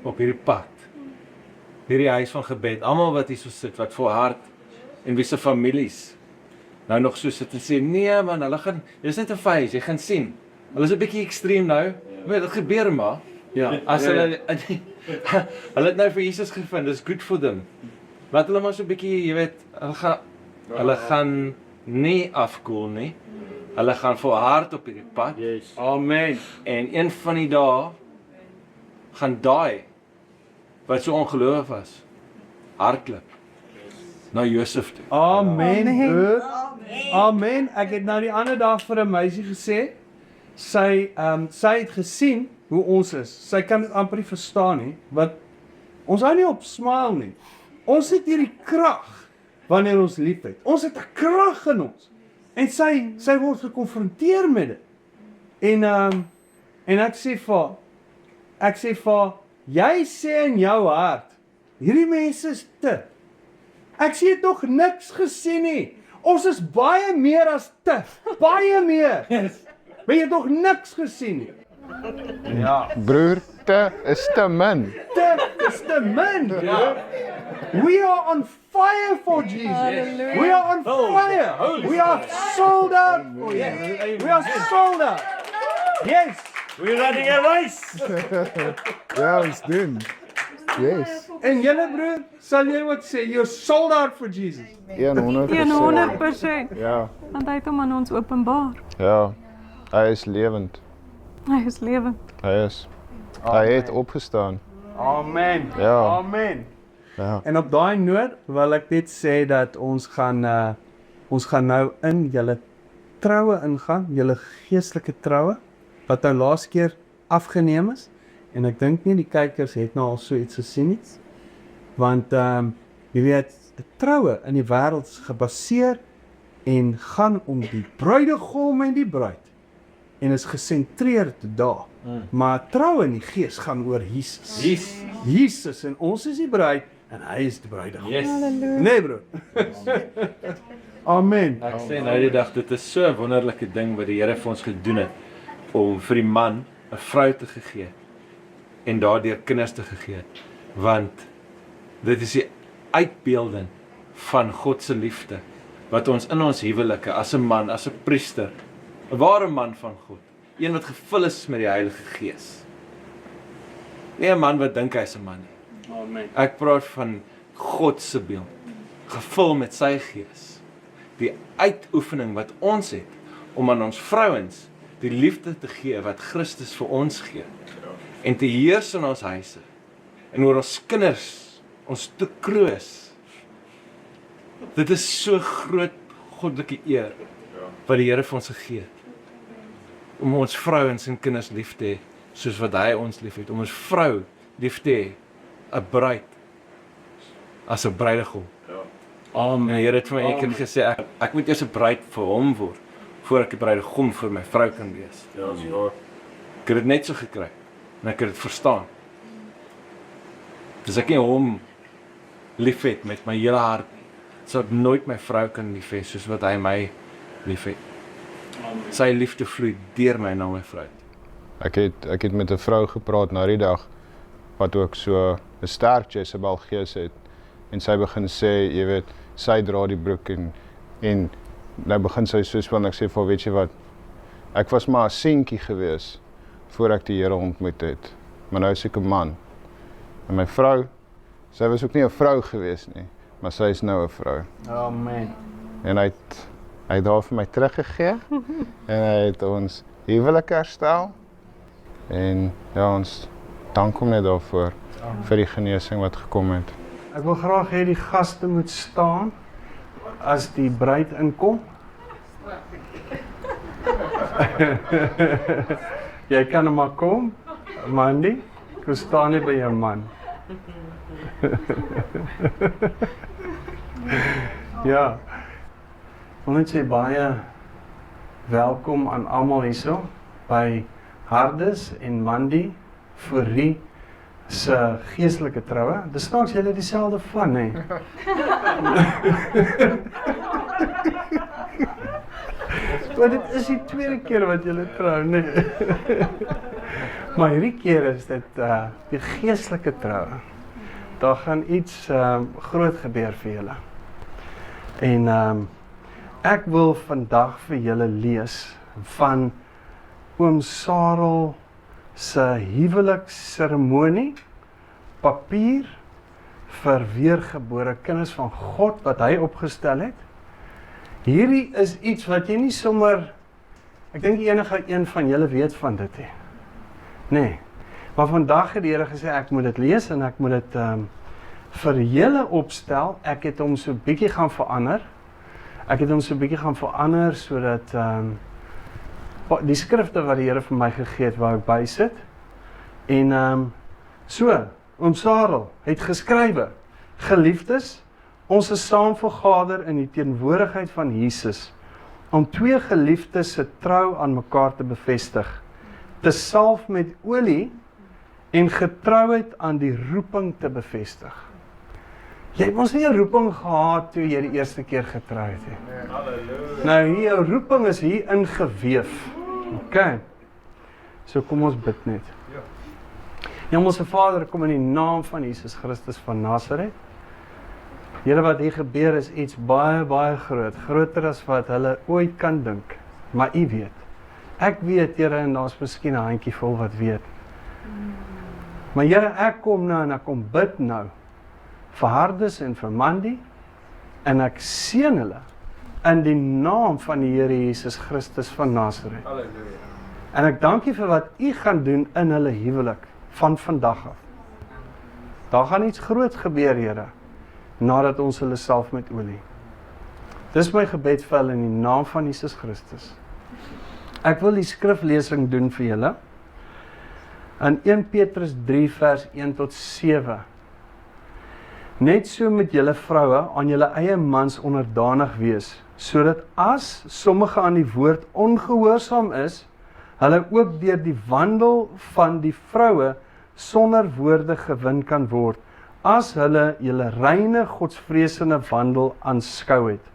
op hierdie pad, hierdie huis van gebed, almal wat hier so sit, wat volhard en wie se families nou nog so sit en sê, nee man, hulle gaan, dis net 'n phase, jy gaan sien. Hulle is 'n bietjie ekstreem nou, weet, dit gebeur maar. Ja, As hulle hulle het nou vir Jesus gevind, dis good for them. Laat hulle maar so 'n bietjie, jy weet, hulle gaan nie afkoel nie. Hulle gaan volhard op hierdie pad. Yes. Amen. En een van die dae gaan daai wat so ongeloof was, hardloop na Josef toe. Amen. Amen. Broer. Amen. Ek het nou die ander dag vir 'n meisie gesê, sy het gesien hoe ons is. Sy kan dit amper nie verstaan nie, want ons hou nie op smile nie. Ons het hierdie krag wanneer ons liefhet. Ons het 'n krag in ons. En sy word gekonfronteer met dit. En ek sê vir haar, jy sê in jou hart, hierdie mense is te. Ek sê het nog niks gesien nie. Ons is baie meer as te. Baie meer. Maar jy het nog niks gesien nie. Ja. Broer, te is te min. Te is te min. Ja. We are on fire for Jesus. Hallelujah. We are on fire. We are sold out for you. We are sold out. Yes. We're running a race. Ja, ons doen. Yes. En julle broer, sal jy wat sê? You're sold out for Jesus. 100%. 100%. Ja, Want hy het hom aan ons openbaar. ja. Hy is lewend. Hy is lewend. Hy is. Hy het opgestaan. Amen. Ja. Amen. Ja. En op daai noot wil ek net sê dat ons gaan nou in julle troue ingaan, julle geestelike troue wat nou laas keer afgeneem is. En ek dink nie die kykers het nou al so iets gesien nie. Want jy weet, die troue in die wêreld is gebaseer en gaan om die bruidegom en die bruid. En is gesentreerd daar. Maar troue in die gees gaan oor Jesus. Yes. Jesus en ons is die bruid en hy is die bruidegom. Yes. Halleluja. Nee broer. Amen. Ek sê nou die dag, dit is so 'n wonderlike ding wat die Here vir ons gedoen het om vir die man 'n vrou te gee en daardeur kinders te gee. Want dit is die uitbeelding van God se liefde wat ons in ons huwelike as 'n man, as 'n priester, 'n ware man van God, een wat gevul is met die Heilige Gees. Nie 'n man wat dink hy's 'n man nie. Amen. Ek praat van God se beeld, gevul met sy Gees. Die uitoefening wat ons het om aan ons vrouens die liefde te gee wat Christus vir ons gee. En te heers in ons huise en oor ons kinders, ons te kroos. Dit is so groot goddelike eer wat die Here vir ons gegee het. Om ons vrouens en kinders lief te hê soos wat hy ons liefhet, om ons vrou lief te hê, 'n bruid as 'n bruidegom. En die Here het vir my een keer gesê ek moet eers 'n bruid vir hom word voor ek 'n bruidegom vir my vrou kan wees. Ja, ja. Ek het dit net so gekry en ek het dit verstaan. Dis ek nie hom liefhet met my hele hart, sou ek nooit my vrou kan lief hê soos wat hy my liefhet. Sy liefde vloei deur my na my vrou. Ek het met 'n vrou gepraat na die dag wat ook so 'n sterk Jezebel gees het en sy begin sê, jy weet, sy dra die broek en nou begin sy soos van ek sê vir weet jy wat, ek was maar 'n seentjie gewees voor ek die Here ontmoet het, maar nou is ek 'n man. En my vrou, sy was ook nie 'n vrou gewees nie, maar sy is nou 'n vrou. Amen. En hy het daar vir my teruggegee en hy het ons huwelik herstel. En ja, ons dank hom net daarvoor vir die genesing wat gekom het. Ek wil graag hê die gaste moet staan as die bruid inkom. Jy kan maar kom, Mandy. Ek staan nie by jou man. Ja. Ek wil net sê baie welkom aan almal hierso by Hardes en Mandy Fourie se geestelike troue. Dis snaaks julle dieselfde van, hè. Maar dit is die tweede keer wat julle trou, nee. Maar hierdie keer is dit die geestelike troue. Daar gaan iets groot gebeur vir julle. En ek wil vandag vir julle lees van oom Sarel se huweliksseremonie, papier vir weergebore kinders van God wat hy opgestel het. Hierdie is iets wat jy nie sommer, ek dink enige een van julle weet van dit hè. Nee, maar vandag het die Here gesê ek moet dit lees en ek moet dit vir julle opstel. Ek het hom so bietjie gaan verander. Sodat die skrifte wat die Here vir my gegee het, waar ek bysit. En so, oom Sarel het geskrywe: Geliefdes, ons is saam vergader in die teenwoordigheid van Jesus om twee geliefdes se trou aan mekaar te bevestig, te salf met olie en getrouheid aan die roeping te bevestig. Jy het ons nie 'n roeping gehad toe jy die eerste keer getrou het nie. Nou hier, jou roeping is hier ingeweef. OK. So kom ons bid net. Hemelse Vader, kom in die naam van Jesus Christus van Nasaret. Here, wat hier gebeur is iets baie, baie groot. Groter as wat hulle ooit kan dink. Maar U weet. Ek weet, Here, en daar's miskien 'n handjievol wat weet. Maar Here, ek kom nou en ek kom bid nou vir Hardes en vir Mandy, en ek seën hulle in die naam van die Here Jesus Christus van Nasaret. En ek dank U vir wat U gaan doen in hulle huwelik van vandag af. Daar gaan iets groot gebeur, Here, nadat ons hulle salf met olie. Dis my gebed vir hulle in die naam van Jesus Christus. Ek wil die skriflesing doen vir julle in 1 Petrus 3 vers 1 tot 7. Net so met julle vroue aan julle eie mans onderdanig wees, sodat as sommige aan die woord ongehoorsaam is, hulle ook deur die wandel van die vroue sonder woorde gewin kan word, as hulle julle reine godsvreesende wandel aanskou het.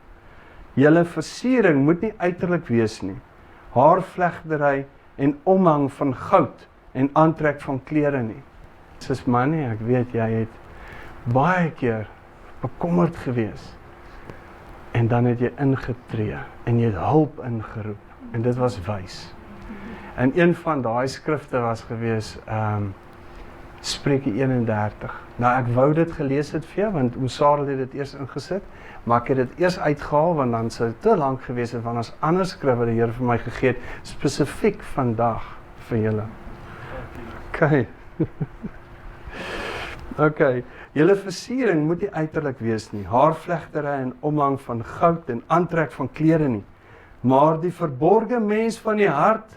Julle versiering moet nie uiterlik wees nie, haarvlegtery en omhang van goud en aantrek van klere nie. Dis man nie, ek weet jy het baie keer bekommerd gewees. En dan het jy ingetree en jy het hulp ingeroep. En dit was wys. En een van daai skrifte was gewees Spreuke 31. Nou ek wou dit gelees het vir jou, want oom Sarel het dit eers ingesit, maar ek het dit eers uitgehaal, want dan sou dit te lank gewees het, want as ander skrif wat die Here vir my gegee het, spesifiek vandag vir julle. OK. OK. Julle versiering moet nie uiterlik wees nie, haarvlegtery en omhang van goud en aantrek van klere nie, maar die verborge mens van die hart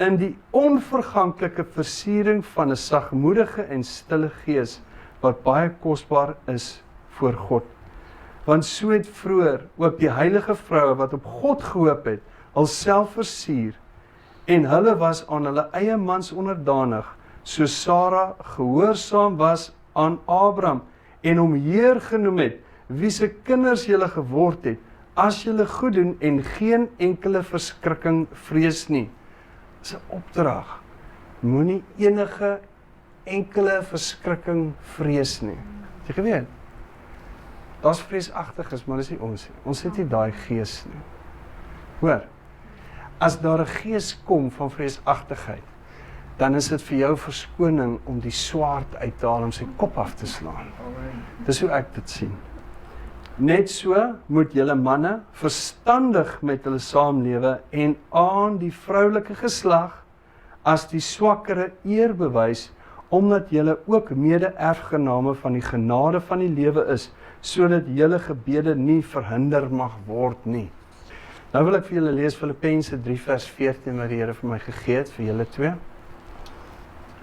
in die onverganklike versiering van 'n sagmoedige en stille gees, wat baie kosbaar is voor God. Want so het vroeër ook die heilige vroue wat op God gehoop het, alself versier, en hulle was aan hulle eie mans onderdanig, so Sara gehoorsaam was aan Abraham, en hom Heer genoem het, wie se kinders julle geword het, as julle goed doen en geen enkele verskrikking vrees nie. Dis 'n opdrag. Moenie enige enkele verskrikking vrees nie. Het jy geweet? Daar's vreesagtiges, maar dis nie ons nie. Ons het nie daai gees nie. Hoor, as daar 'n gees kom van vreesagtigheid, dan is dit vir jou verskoning om die swaard uit te haal om sy kop af te slaan. Dis hoe ek dit sien. Net so moet julle manne verstandig met hulle saamlewe en aan die vroulike geslag as die swakkere eer bewys, omdat julle ook mede-erfgename van die genade van die lewe is, sodat julle gebede nie verhinder mag word nie. Nou wil ek vir julle lees Filippense 3 vers 14 wat die Here vir my gegee het vir julle twee.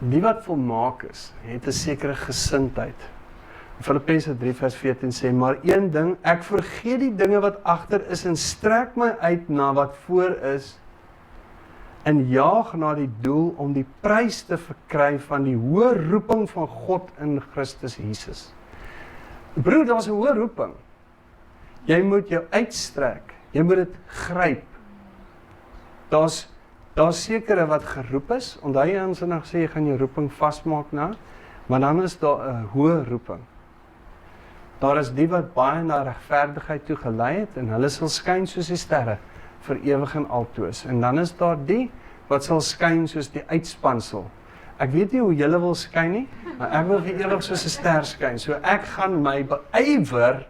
Die wat volmaak is, het 'n sekere gesindheid. Filippense 3 vers 14 sê, maar een ding, ek vergeet die dinge wat agter is en strek my uit na wat voor is en jaag na die doel om die prys te verkry van die hoë roeping van God in Christus Jesus. Broer, daar was 'n hoë roeping. Jy moet jou uitstrek, jy moet dit gryp. Daar's sekere wat geroep is, onthou jy ons het nog gesê, jy gaan jou roeping vasmaak nou, maar dan is daar 'n hoë roeping. Daar is die wat baie na regverdigheid toe gelei het, en hulle sal skyn soos die sterre, vir ewig en altoos. En dan is daar die, wat sal skyn soos die uitspansel. Ek weet nie hoe julle wil skyn nie, maar ek wil vir ewig soos 'n ster skyn. So ek gaan my beywer,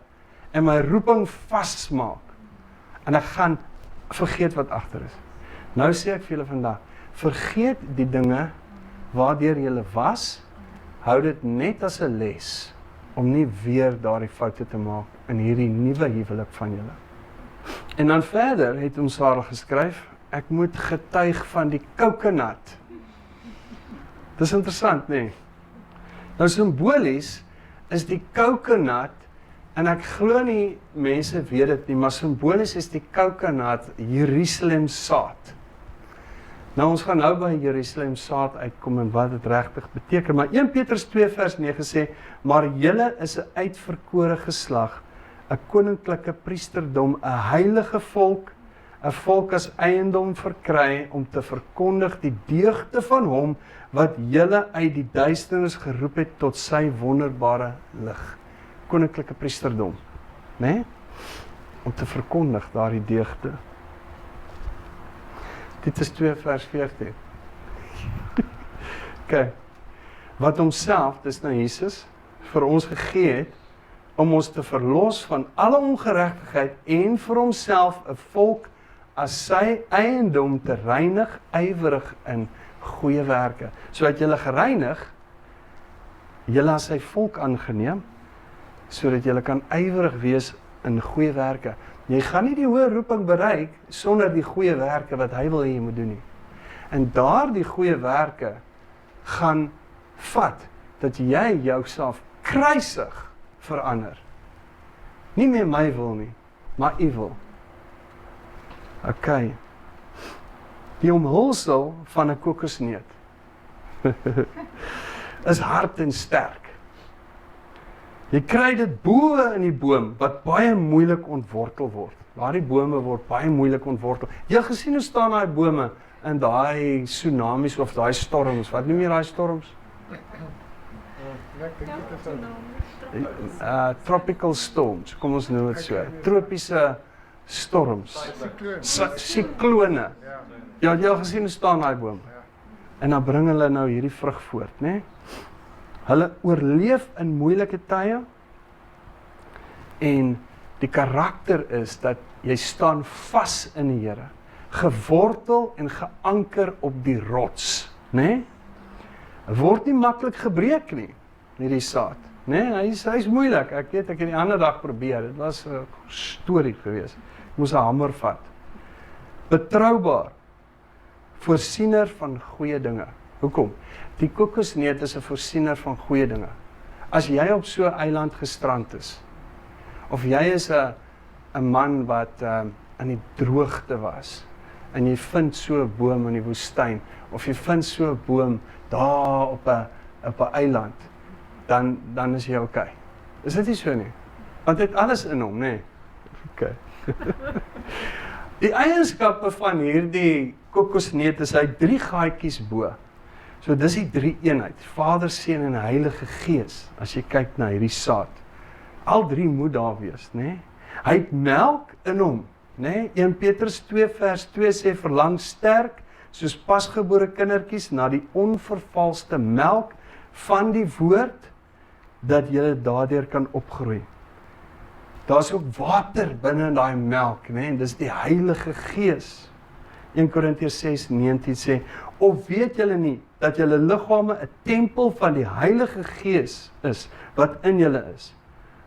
en my roeping vasmaak. En ek gaan vergeet wat agter is. Nou sê ek vir julle vandag, vergeet die dinge waardeur julle was, hou dit net as 'n les, om nie weer daardie foute te maak in hierdie nuwe huwelik van julle. En dan verder het ons daar geskryf, ek moet getuig van die coconut. Dis interessant, nee. Nou simbolies is die coconut, en ek glo nie mense weet dit nie, maar simbolies is die coconut Jerusalem saad. Nou ons gaan nou by Jerusalem saad uitkom en wat dit regtig beteken, maar 1 Petrus 2 vers 9 sê, maar julle is 'n uitverkore geslag, 'n koninklike priesterdom, 'n heilige volk, 'n volk as eiendom verkry om te verkondig die deugde van hom wat julle uit die duisternis geroep het tot sy wonderbare lig. Koninklike priesterdom, né? Om te verkondig daardie deugde. Dit is 2 vers 14. Kyk, wat homself, dis nou Jesus, vir ons gegee het, om ons te verlos van alle ongeregtigheid en vir homself 'n volk as sy eiendom te reinig, ywerig in goeie werke. So het julle gereinig, julle as sy volk aangeneem, sodat julle kan ywerig wees in goeie werke. Jy gaan nie die hoë roeping bereik sonder die goeie werke wat hy wil hê jy moet doen nie. En daardie goeie werke gaan vat dat jy jouself kruisig verander. Nie meer my wil nie, maar u wil. OK. Die omhulsel van 'n kokosneut is hard en sterk. Jy kry dit bo in die boom wat baie moeilik ontwortel word. Daardie bome word baie moeilik ontwortel. Jy gesien hoe staan daai bome in daai tsunamies of daai storms. Wat noem jy daai storms? Tropical storms, kom ons noem dit so. Tropiese storms. Siklone. Ja, jy gesien hoe staan daai bome. En dan bring hulle nou hierdie vrug voort, né? Hulle oorleef in moeilike tye en die karakter is dat jy staan vas in die Here, gewortel en geanker op die rots, né? Word nie maklik gebreek nie, hierdie saad, né? Hy's moeilik. Ek weet ek het die ander dag probeer. Dit was 'n storie geweest. Ek moes 'n hamer vat. Betroubaar, voorsiener van goeie dinge. Hoekom? Die kokosneut is 'n voorsiener van goeie dinge. As jy op so 'n eiland gestrand is, of jy is 'n man wat in die droogte was, en jy vind so 'n boom in die woestyn, of jy vind so 'n boom daar op 'n eiland, dan is jy okay. Is dit nie so nie? Want dit het alles in hom, nê? Okay. Die eienskappe van hierdie kokosneut is hy 3 gaatjies bo. So dis die 3 eenheid, Vader, Seun en Heilige Gees, as jy kyk na hierdie saad. Al 3 moet daar wees, né? Hy het melk in hom, né? 1 Petrus 2 vers 2 sê, verlang sterk, soos pasgebore kindertjies, na die onvervalste melk van die woord, dat jy daardeur kan opgroei. Daar's ook water binne in daai melk, né? En dis die Heilige Gees. 1 Korintiërs 6:19 sê, of weet julle nie, dat julle liggame 'n tempel van die Heilige Gees is, wat in julle is,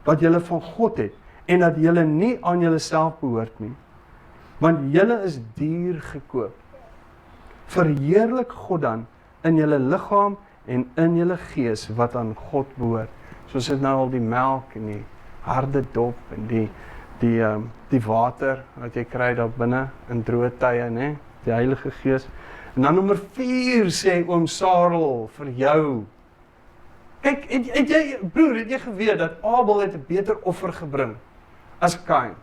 wat julle van God het, en dat julle nie aan julleself behoort nie, want julle is duur gekoop. Verheerlik God dan in julle liggaam en in julle gees wat aan God behoort. So ons het nou al die melk en die harde dop en die water wat jy kry daar binne in droë tye, né? Die Heilige Gees. En dan nommer 4 sê oom Sarel vir jou. Kyk, het jy broer, het jy geweet dat Abel het 'n beter offer gebring as Kain?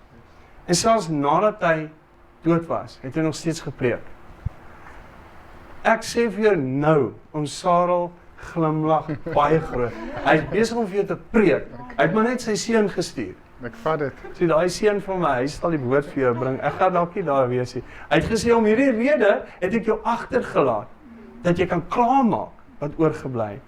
En selfs nadat hy dood was, het hy nog steeds gepreek. Ek sê vir jou nou, oom Sarel glimlag baie groot. Hy is besig om vir jou te preek. Hy het maar net sy seun gestuur. Ek vat dit. So daai seun van my, hy sal die woord vir jou bring. Ek gaan dalk nie daar wees nie. Hy het gesê om hierdie rede het ek jou agtergelaat dat jy kan klaarmaak wat oorgebly het.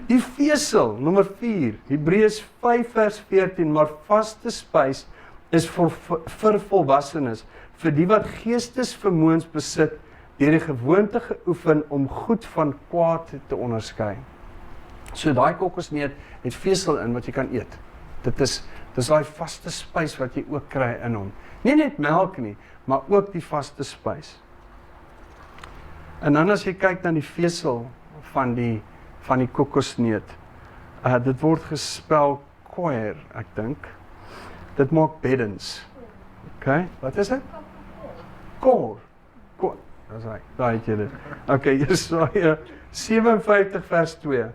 Die vesel, nommer 4, Hebreërs 5 vers 14, maar vaste spys is vir volwassenes, vir die wat geestesvermoëns besit, deur die gewoonte geoefen om goed van kwaad te onderskei. So daai kokosneut het vesel in wat jy kan eet. Dis daai vaste spys wat jy ook kry in hom. Nie net melk nie, maar ook die vaste spys. En dan as jy kyk na die vesel van die kokosneut, dit word gespel koer, ek dink. Dit maak beddens. Okay, wat is dit? Koor. Dis reg, daai het jy dit. Okay, Jesaja 57 vers 2.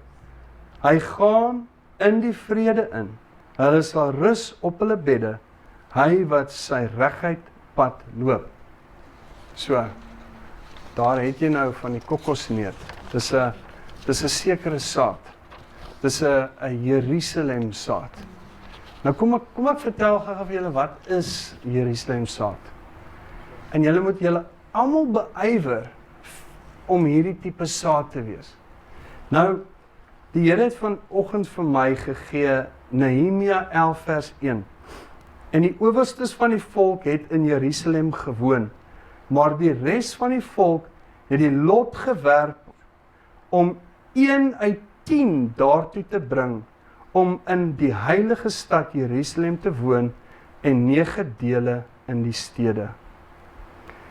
Hy gaan in die vrede in. Hulle sal rus op hulle bedde, hy wat sy reguit pad loop. So, daar het jy nou van die kokosneut. Dis 'n sekere saad. Dis 'n Jerusalem saad. Nou kom ek vertel gou vir julle wat is Jerusalem saad. En julle moet julle almal beywer om hierdie tipe saad te wees. Nou, die Here het vanoggend vir my gegee Nehemia 11 vers 1. En die owerstes van die volk het in Jerusalem gewoon, maar die res van die volk het die lot gewerp om 1 uit 10 daartoe te bring, om in die heilige stad Jerusalem te woon en 9 dele in die stede.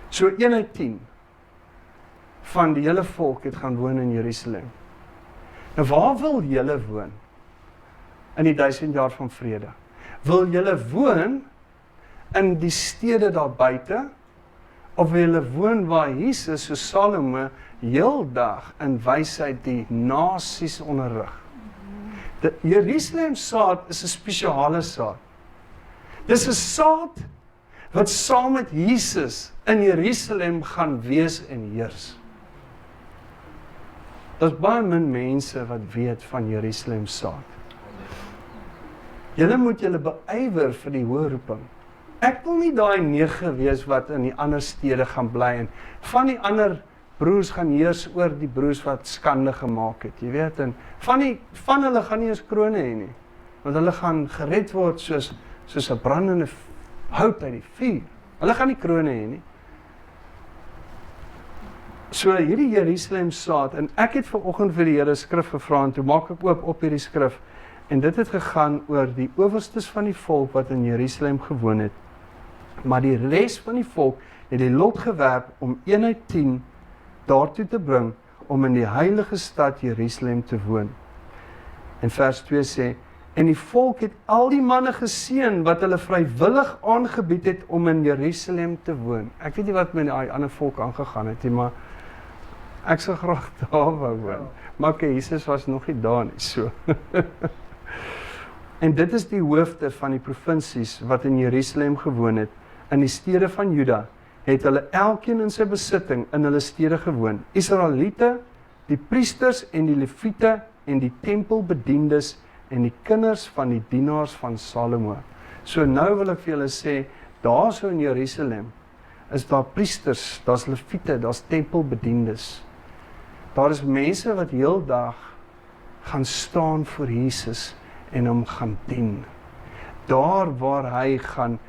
So 1 uit 10 van die hele volk het gaan woon in Jerusalem. Nou waar wil julle woon? In die 1000 jaar van vrede. Wil julle woon in die stede daar buite, of wil julle woon waar Jesus, so Salomo, heeldag in wysheid die nasies onderrig? Die Jerusalem saad is 'n spesiale saad. Dis 'n saad wat saam met Jesus in Jerusalem gaan wees en heers. Daar's baie min mense wat weet van Jerusalem saad. Julle moet julle beywer vir die hoë roeping. Ek wil nie daai 9 wees wat in die ander stede gaan bly en van die ander broers gaan heers oor die broers wat skande gemaak het, jy weet, en van hulle gaan nie eens krone hê nie, want hulle gaan gered word soos 'n brandende hout uit die vuur. Hulle gaan nie krone hê nie. So hierdie Jerusalem saad, en ek het vanoggend vir die Here skrif gevra en toe maak ek oop op hierdie skrif, en dit het gegaan oor die owerstes van die volk wat in Jerusalem gewoon het. Maar die res van die volk het die lot gewerp om 1 uit 10 daartoe te bring om in die heilige stad Jerusalem te woon. En vers 2 sê, en die volk het al die manne geseën wat hulle vrywillig aangebied het om in Jerusalem te woon. Ek weet nie wat met die ander volk aangegaan het nie, maar ek sou graag daar wou woon. Maar okay, Jesus was nog nie daar nie, so. En dit is die hoofde van die provinsies wat in Jerusalem gewoon het. In die stede van Juda het hulle elkeen in sy besitting in hulle stede gewoon. Israeliete, die priesters en die leviete en die tempelbediendes en die kinders van die dienaars van Salomo. So nou wil ek vir julle sê, daar so in Jerusalem is daar priesters, daar's leviete, daar's tempelbediendes. Daar is mense wat heeldag gaan staan voor Jesus en hom gaan dien. Daar waar hy gaan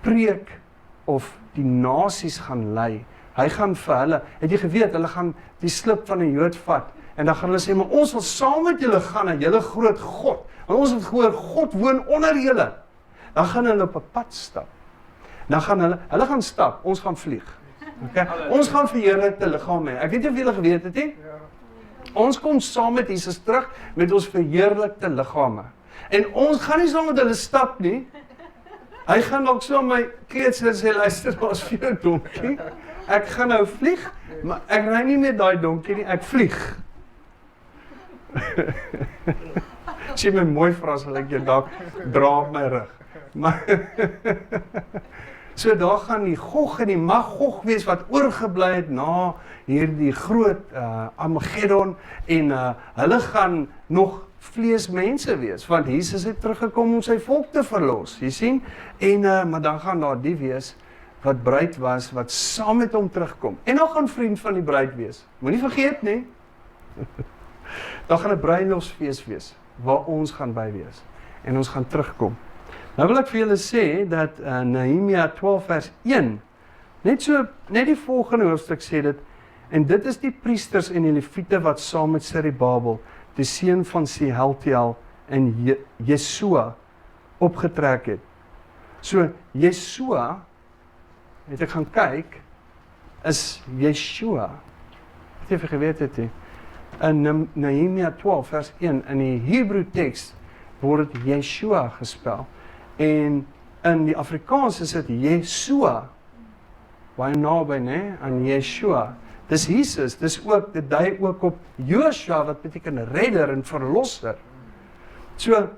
preek of die nasies gaan lei. Hy gaan vir hulle, het jy geweet, hulle gaan die slip van 'n Jood vat en dan gaan hulle sê, maar ons wil saam met julle gaan na julle groot God. Want ons het gehoor God woon onder julle. Dan gaan hulle op 'n pad stap. Dan gaan hulle gaan stap, ons gaan vlieg. Okay? Ons gaan verheerlikte liggame hê. Ek weet nie of julle geweet het nie. Ons kom saam met Jesus terug met ons verheerlikte liggame. En ons gaan nie saam met hulle stap nie. Hy gaan dalk so my kleeds en sê, luister, daar's vir jou donkie. Ek gaan nou vlieg, maar ek ry nie met daai donkie nie, ek vlieg. As jy my mooi vra, sal ek jou dalk dra op my rug. Maar so daar gaan die Gog en die Magog wees wat oorgebly het na hierdie groot Armageddon en hulle gaan nog vleesmense wees, want Jesus het teruggekom om sy volk te verlos, jy sien? En maar dan gaan daar die wees wat bruid was, wat saam met hom terugkom. En dan gaan vriend van die bruid wees. Moenie vergeet nie. Dan gaan 'n bruilofsfees wees waar ons gaan by wees en ons gaan terugkom. Nou wil ek vir julle sê dat Nehemia 12 vers 1 net die volgende hoofstuk sê dit, en dit is die priesters en die leviete wat saam met Zerubabel, die seun van Sealtiel en Jesua opgetrek het. So Jesua, het ek gaan kyk, is Yeshua. Het jy geweet het nie? In Nehemia 12 vers 1 in die Hebreë teks word dit Yeshua gespel. En in die Afrikaans is dit Jesua. Baie naby, né, aan Yeshua. Dis Jesus, dit dui ook op Joshua wat beteken redder en verlosser. So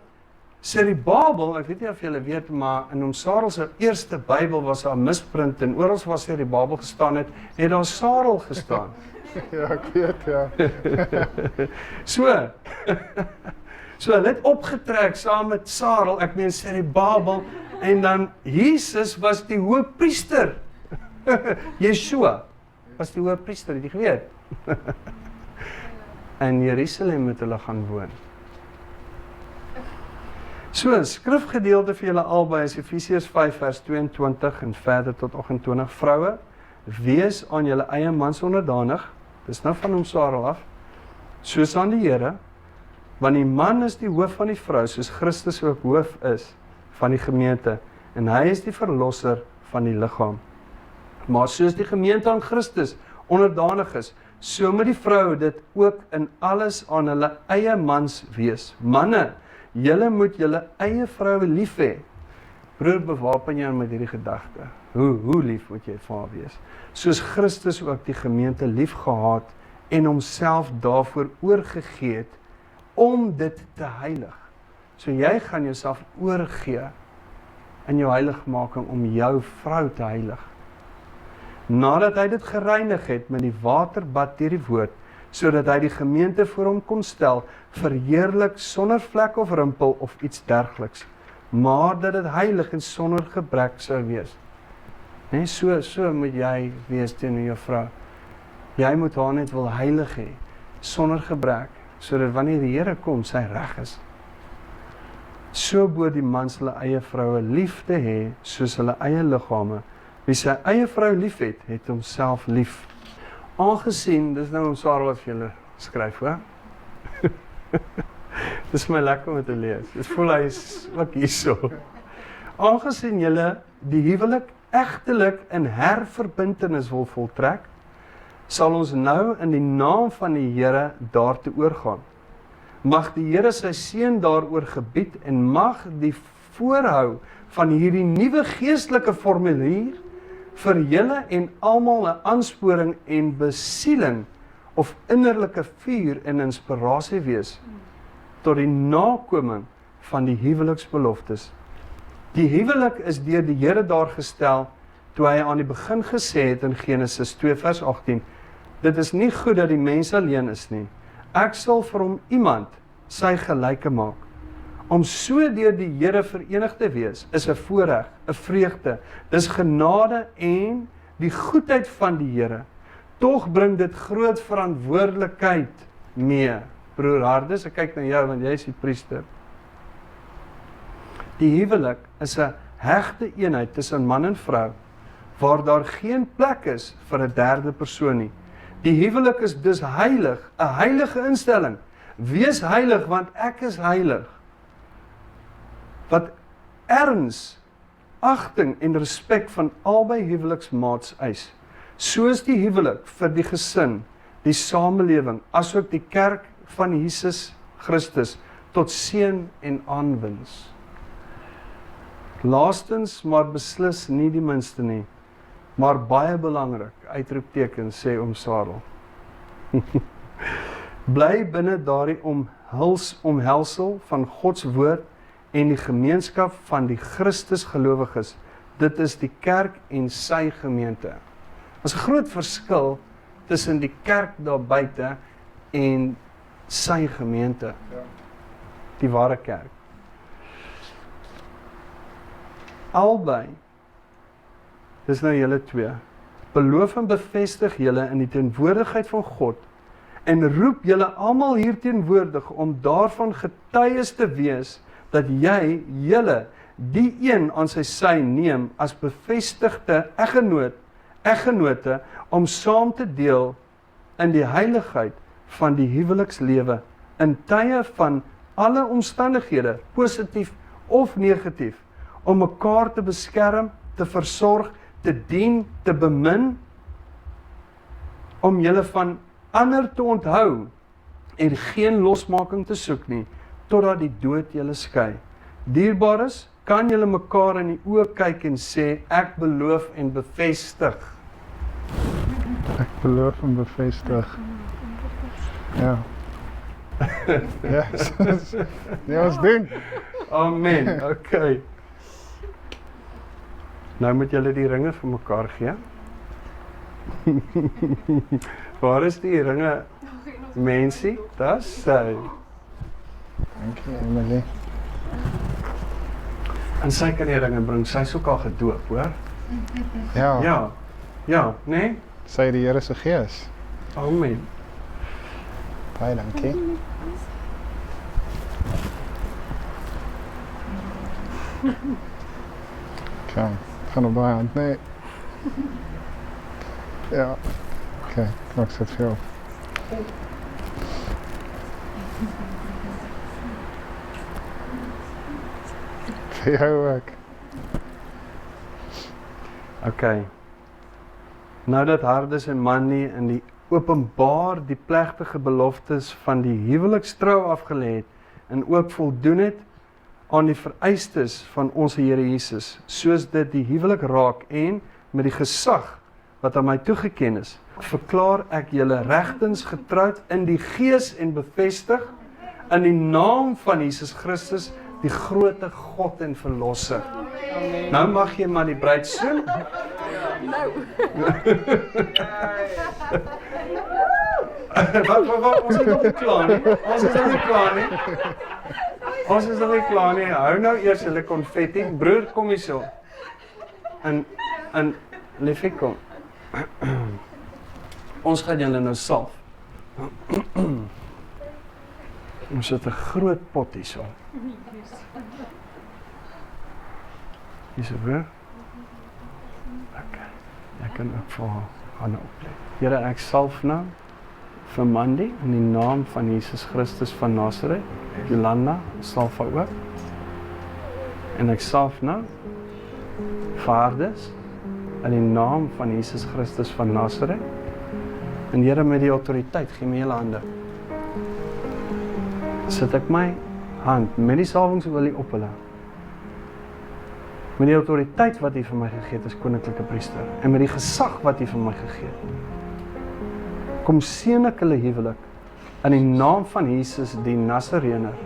Zerubabel, ek weet nie of julle weet, maar in Sarel se eerste Bybel was daar 'n misprint en oral waar Zerubabel gestaan het daar Sarel gestaan. Ja, ek weet, ja. So hulle het opgetrek saam met Sarel, ek meen Zerubabel, en dan Jesus was die hoëpriester. Yeshua was die hoëpriester, het jy geweet? In Jerusalem het hulle gaan woon. So, skrifgedeelte vir julle albei is Efesiërs 5 vers 22 en verder tot 28. Vroue, wees aan julle eie mans onderdanig, dis nou van Sarel af, soos aan die Here, want die man is die hoof van die vrou, soos Christus ook hoof is van die gemeente, en hy is die verlosser van die liggaam. Maar soos die gemeente aan Christus onderdanig is, so moet die vrou dit ook in alles aan hulle eie mans wees. Manne, julle moet julle eie vroue lief hê. Broer, bewapen jou met hierdie gedagte. Hoe lief moet jy vir haar wees? Soos Christus ook die gemeente lief gehad en homself daarvoor oorgegee het om dit te heilig. So jy gaan jouself oorgee in jou heiligmaking om jou vrou te heilig. Nadat hy dit gereinig het met die waterbad deur die woord, sodat hy die gemeente voor hom kon stel, verheerlik sonder vlek of rimpel of iets dergeliks, maar dat dit heilig en sonder gebrek sou wees. Nee, so moet jy wees teenoor jou vrou. Jy moet haar net wil heilig hê, sonder gebrek, sodat wanneer die Here kom, sy reg is. So behoort die mans hulle eie vroue lief te hê, soos hulle eie liggame. Wie sy eie vrou lief het, het homself lief. Aangesien, dis nou Sarel wat vir julle skryf, hoor. Dis my lekker om te lees. Dis voel hy is ook hierso. Aangesien julle die huwelik egtelik in herverbintenis wil voltrek, sal ons nou in die naam van die Here daartoe oorgaan. Mag die Here sy seën daaroor gebied en mag die voorhou van hierdie nuwe geestelike formulier vir julle en almal 'n aansporing en besieling of innerlike vuur en inspirasie wees tot die nakoming van die huweliksbeloftes. Die huwelik is deur die Here daar gestel toe hy aan die begin gesê het in Genesis 2 vers 18, dit is nie goed dat die mens alleen is nie. Ek sal vir hom iemand sy gelyke maak. Om so deur die Here verenig te wees, is 'n voorreg, 'n vreugde, dis genade en die goedheid van die Here. Tog bring dit groot verantwoordelikheid mee. Broer Hardes, ek kyk na jou, want jy is die priester. Die huwelik is 'n hegte eenheid tussen man en vrou, waar daar geen plek is vir 'n derde persoon nie. Die huwelik is dus heilig, 'n heilige instelling. Wees heilig, want ek is heilig. Wat erns, agting en respek van albei huweliksmaats eis. Soos die huwelik vir die gesin die samelewing, asook die kerk van Jesus Christus, tot seën en aanwins. Laastens, maar beslis nie die minste nie, maar baie belangrik, uitroepteken, sê oom Sarel. Bly binne daardie omhelsel van Gods woord en die gemeenskap van die Christus gelowiges. Dit is die kerk en sy gemeente. Daar is 'n groot verskil tussen die kerk daar buite en sy gemeente. Die ware kerk. Albei, dis nou julle twee, beloof en bevestig julle in die teenwoordigheid van God en roep julle almal hier teenwoordig om daarvan getuies te wees dat jy julle die een aan sy neem as bevestigde eggenote om saam te deel in die heiligheid van die huwelikslewe in tye van alle omstandighede, positief of negatief, om mekaar te beskerm, te versorg, te dien, te bemin, om julle van ander te onthou en geen losmaking te soek nie, totdat die dood julle skei. Dierbares, kan julle mekaar in die oë kyk en sê, ek beloof en bevestig. Ek beloof en bevestig. Ja. Yes. Nee, ons doen. Amen, okay. Nou moet julle die ringe vir mekaar gee. Waar is die ringe, mensie? Dis sy. Dankie, Emily. En sy kan die ringe bring, sy is ook al gedoop, hoor? Ja, Ja, nee? sy die Here se gees. Amen. Baie dankie. Kom, gaan op daai hand, nee. Ja, oké, maak dit vir jou. Vir jou ook. Okay. Nou dat Hardes en Mandy in die openbaar die plegtige beloftes van die huwelikstrou afgelê het en ook voldoen het aan die vereistes van ons Here Jesus, soos dit die huwelik raak en met die gesag wat aan my toegeken is, verklaar ek julle regtens getroud in die gees en bevestig in die naam van Jesus Christus, die groote God en Verlosser. Amen. Nou mag jy maar die bruid soen. Wat, ons is nog nie klaar nie. Ons is nog nie klaar nie. Hou nou eers hulle konfetti. Broer, kom hier so. En liefie, kom. Ons gaan julle nou salf. Ons het 'n groot pot hier so. Hier so, broer. Okay. Jy kan ook vir Hanna oplet. Here, ek salf nou vir Mandy in die naam van Jesus Christus van Nazareth. Jolanda, salf haar ook. En ek salf nou vir Hardes in die naam van Jesus Christus van Nazareth. En Here, met die autoriteit, gee my julle hande. Sit ek my hand met die salwingsolie op hulle. Met die autoriteit wat U vir my gegee het as koninklike priester en met die gesag wat U vir my gegee het. Kom seën ek hulle huwelik in die naam van Jesus die Nasareëner.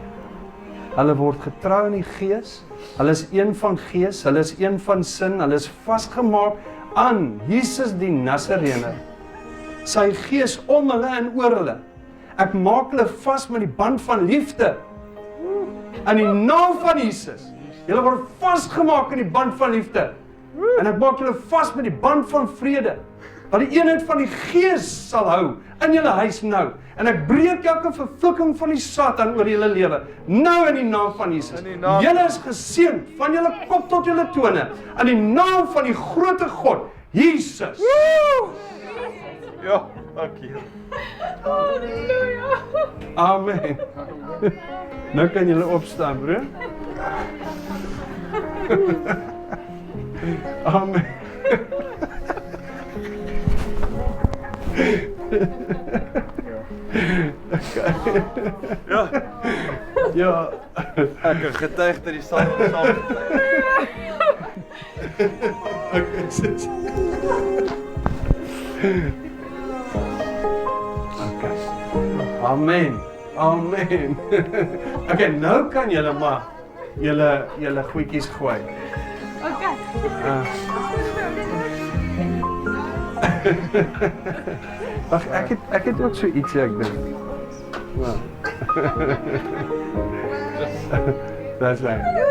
Hulle word getrou in die gees, hulle is een van gees, hulle is een van sin, hulle is vasgemaak aan Jesus die Nasareëner. Sy gees om hulle en oor hulle. Ek maak hulle vas met die band van liefde in die naam van Jesus. Julle word vasgemaak in die band van liefde. En ek maak julle vas met die band van vrede. Wat die eenheid van die gees sal hou in julle huis nou. En ek breek elke vervloeking van die Satan oor julle lewe. Nou in die naam van Jesus. Julle is geseënd van julle kop tot julle tone. In die naam van die groote God, Jesus. Ja, dankie. Halleluja. Amen. Nou kan julle opstaan, broer. Amen. Ja, Ja. ek kan getuig dat die saam Okay. Amen. Amen. Okay, nou kan julle maar julle goedjies gooi. Okay. Wag, ek het ook so ietsie ek dink. Wow. That's right.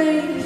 grace.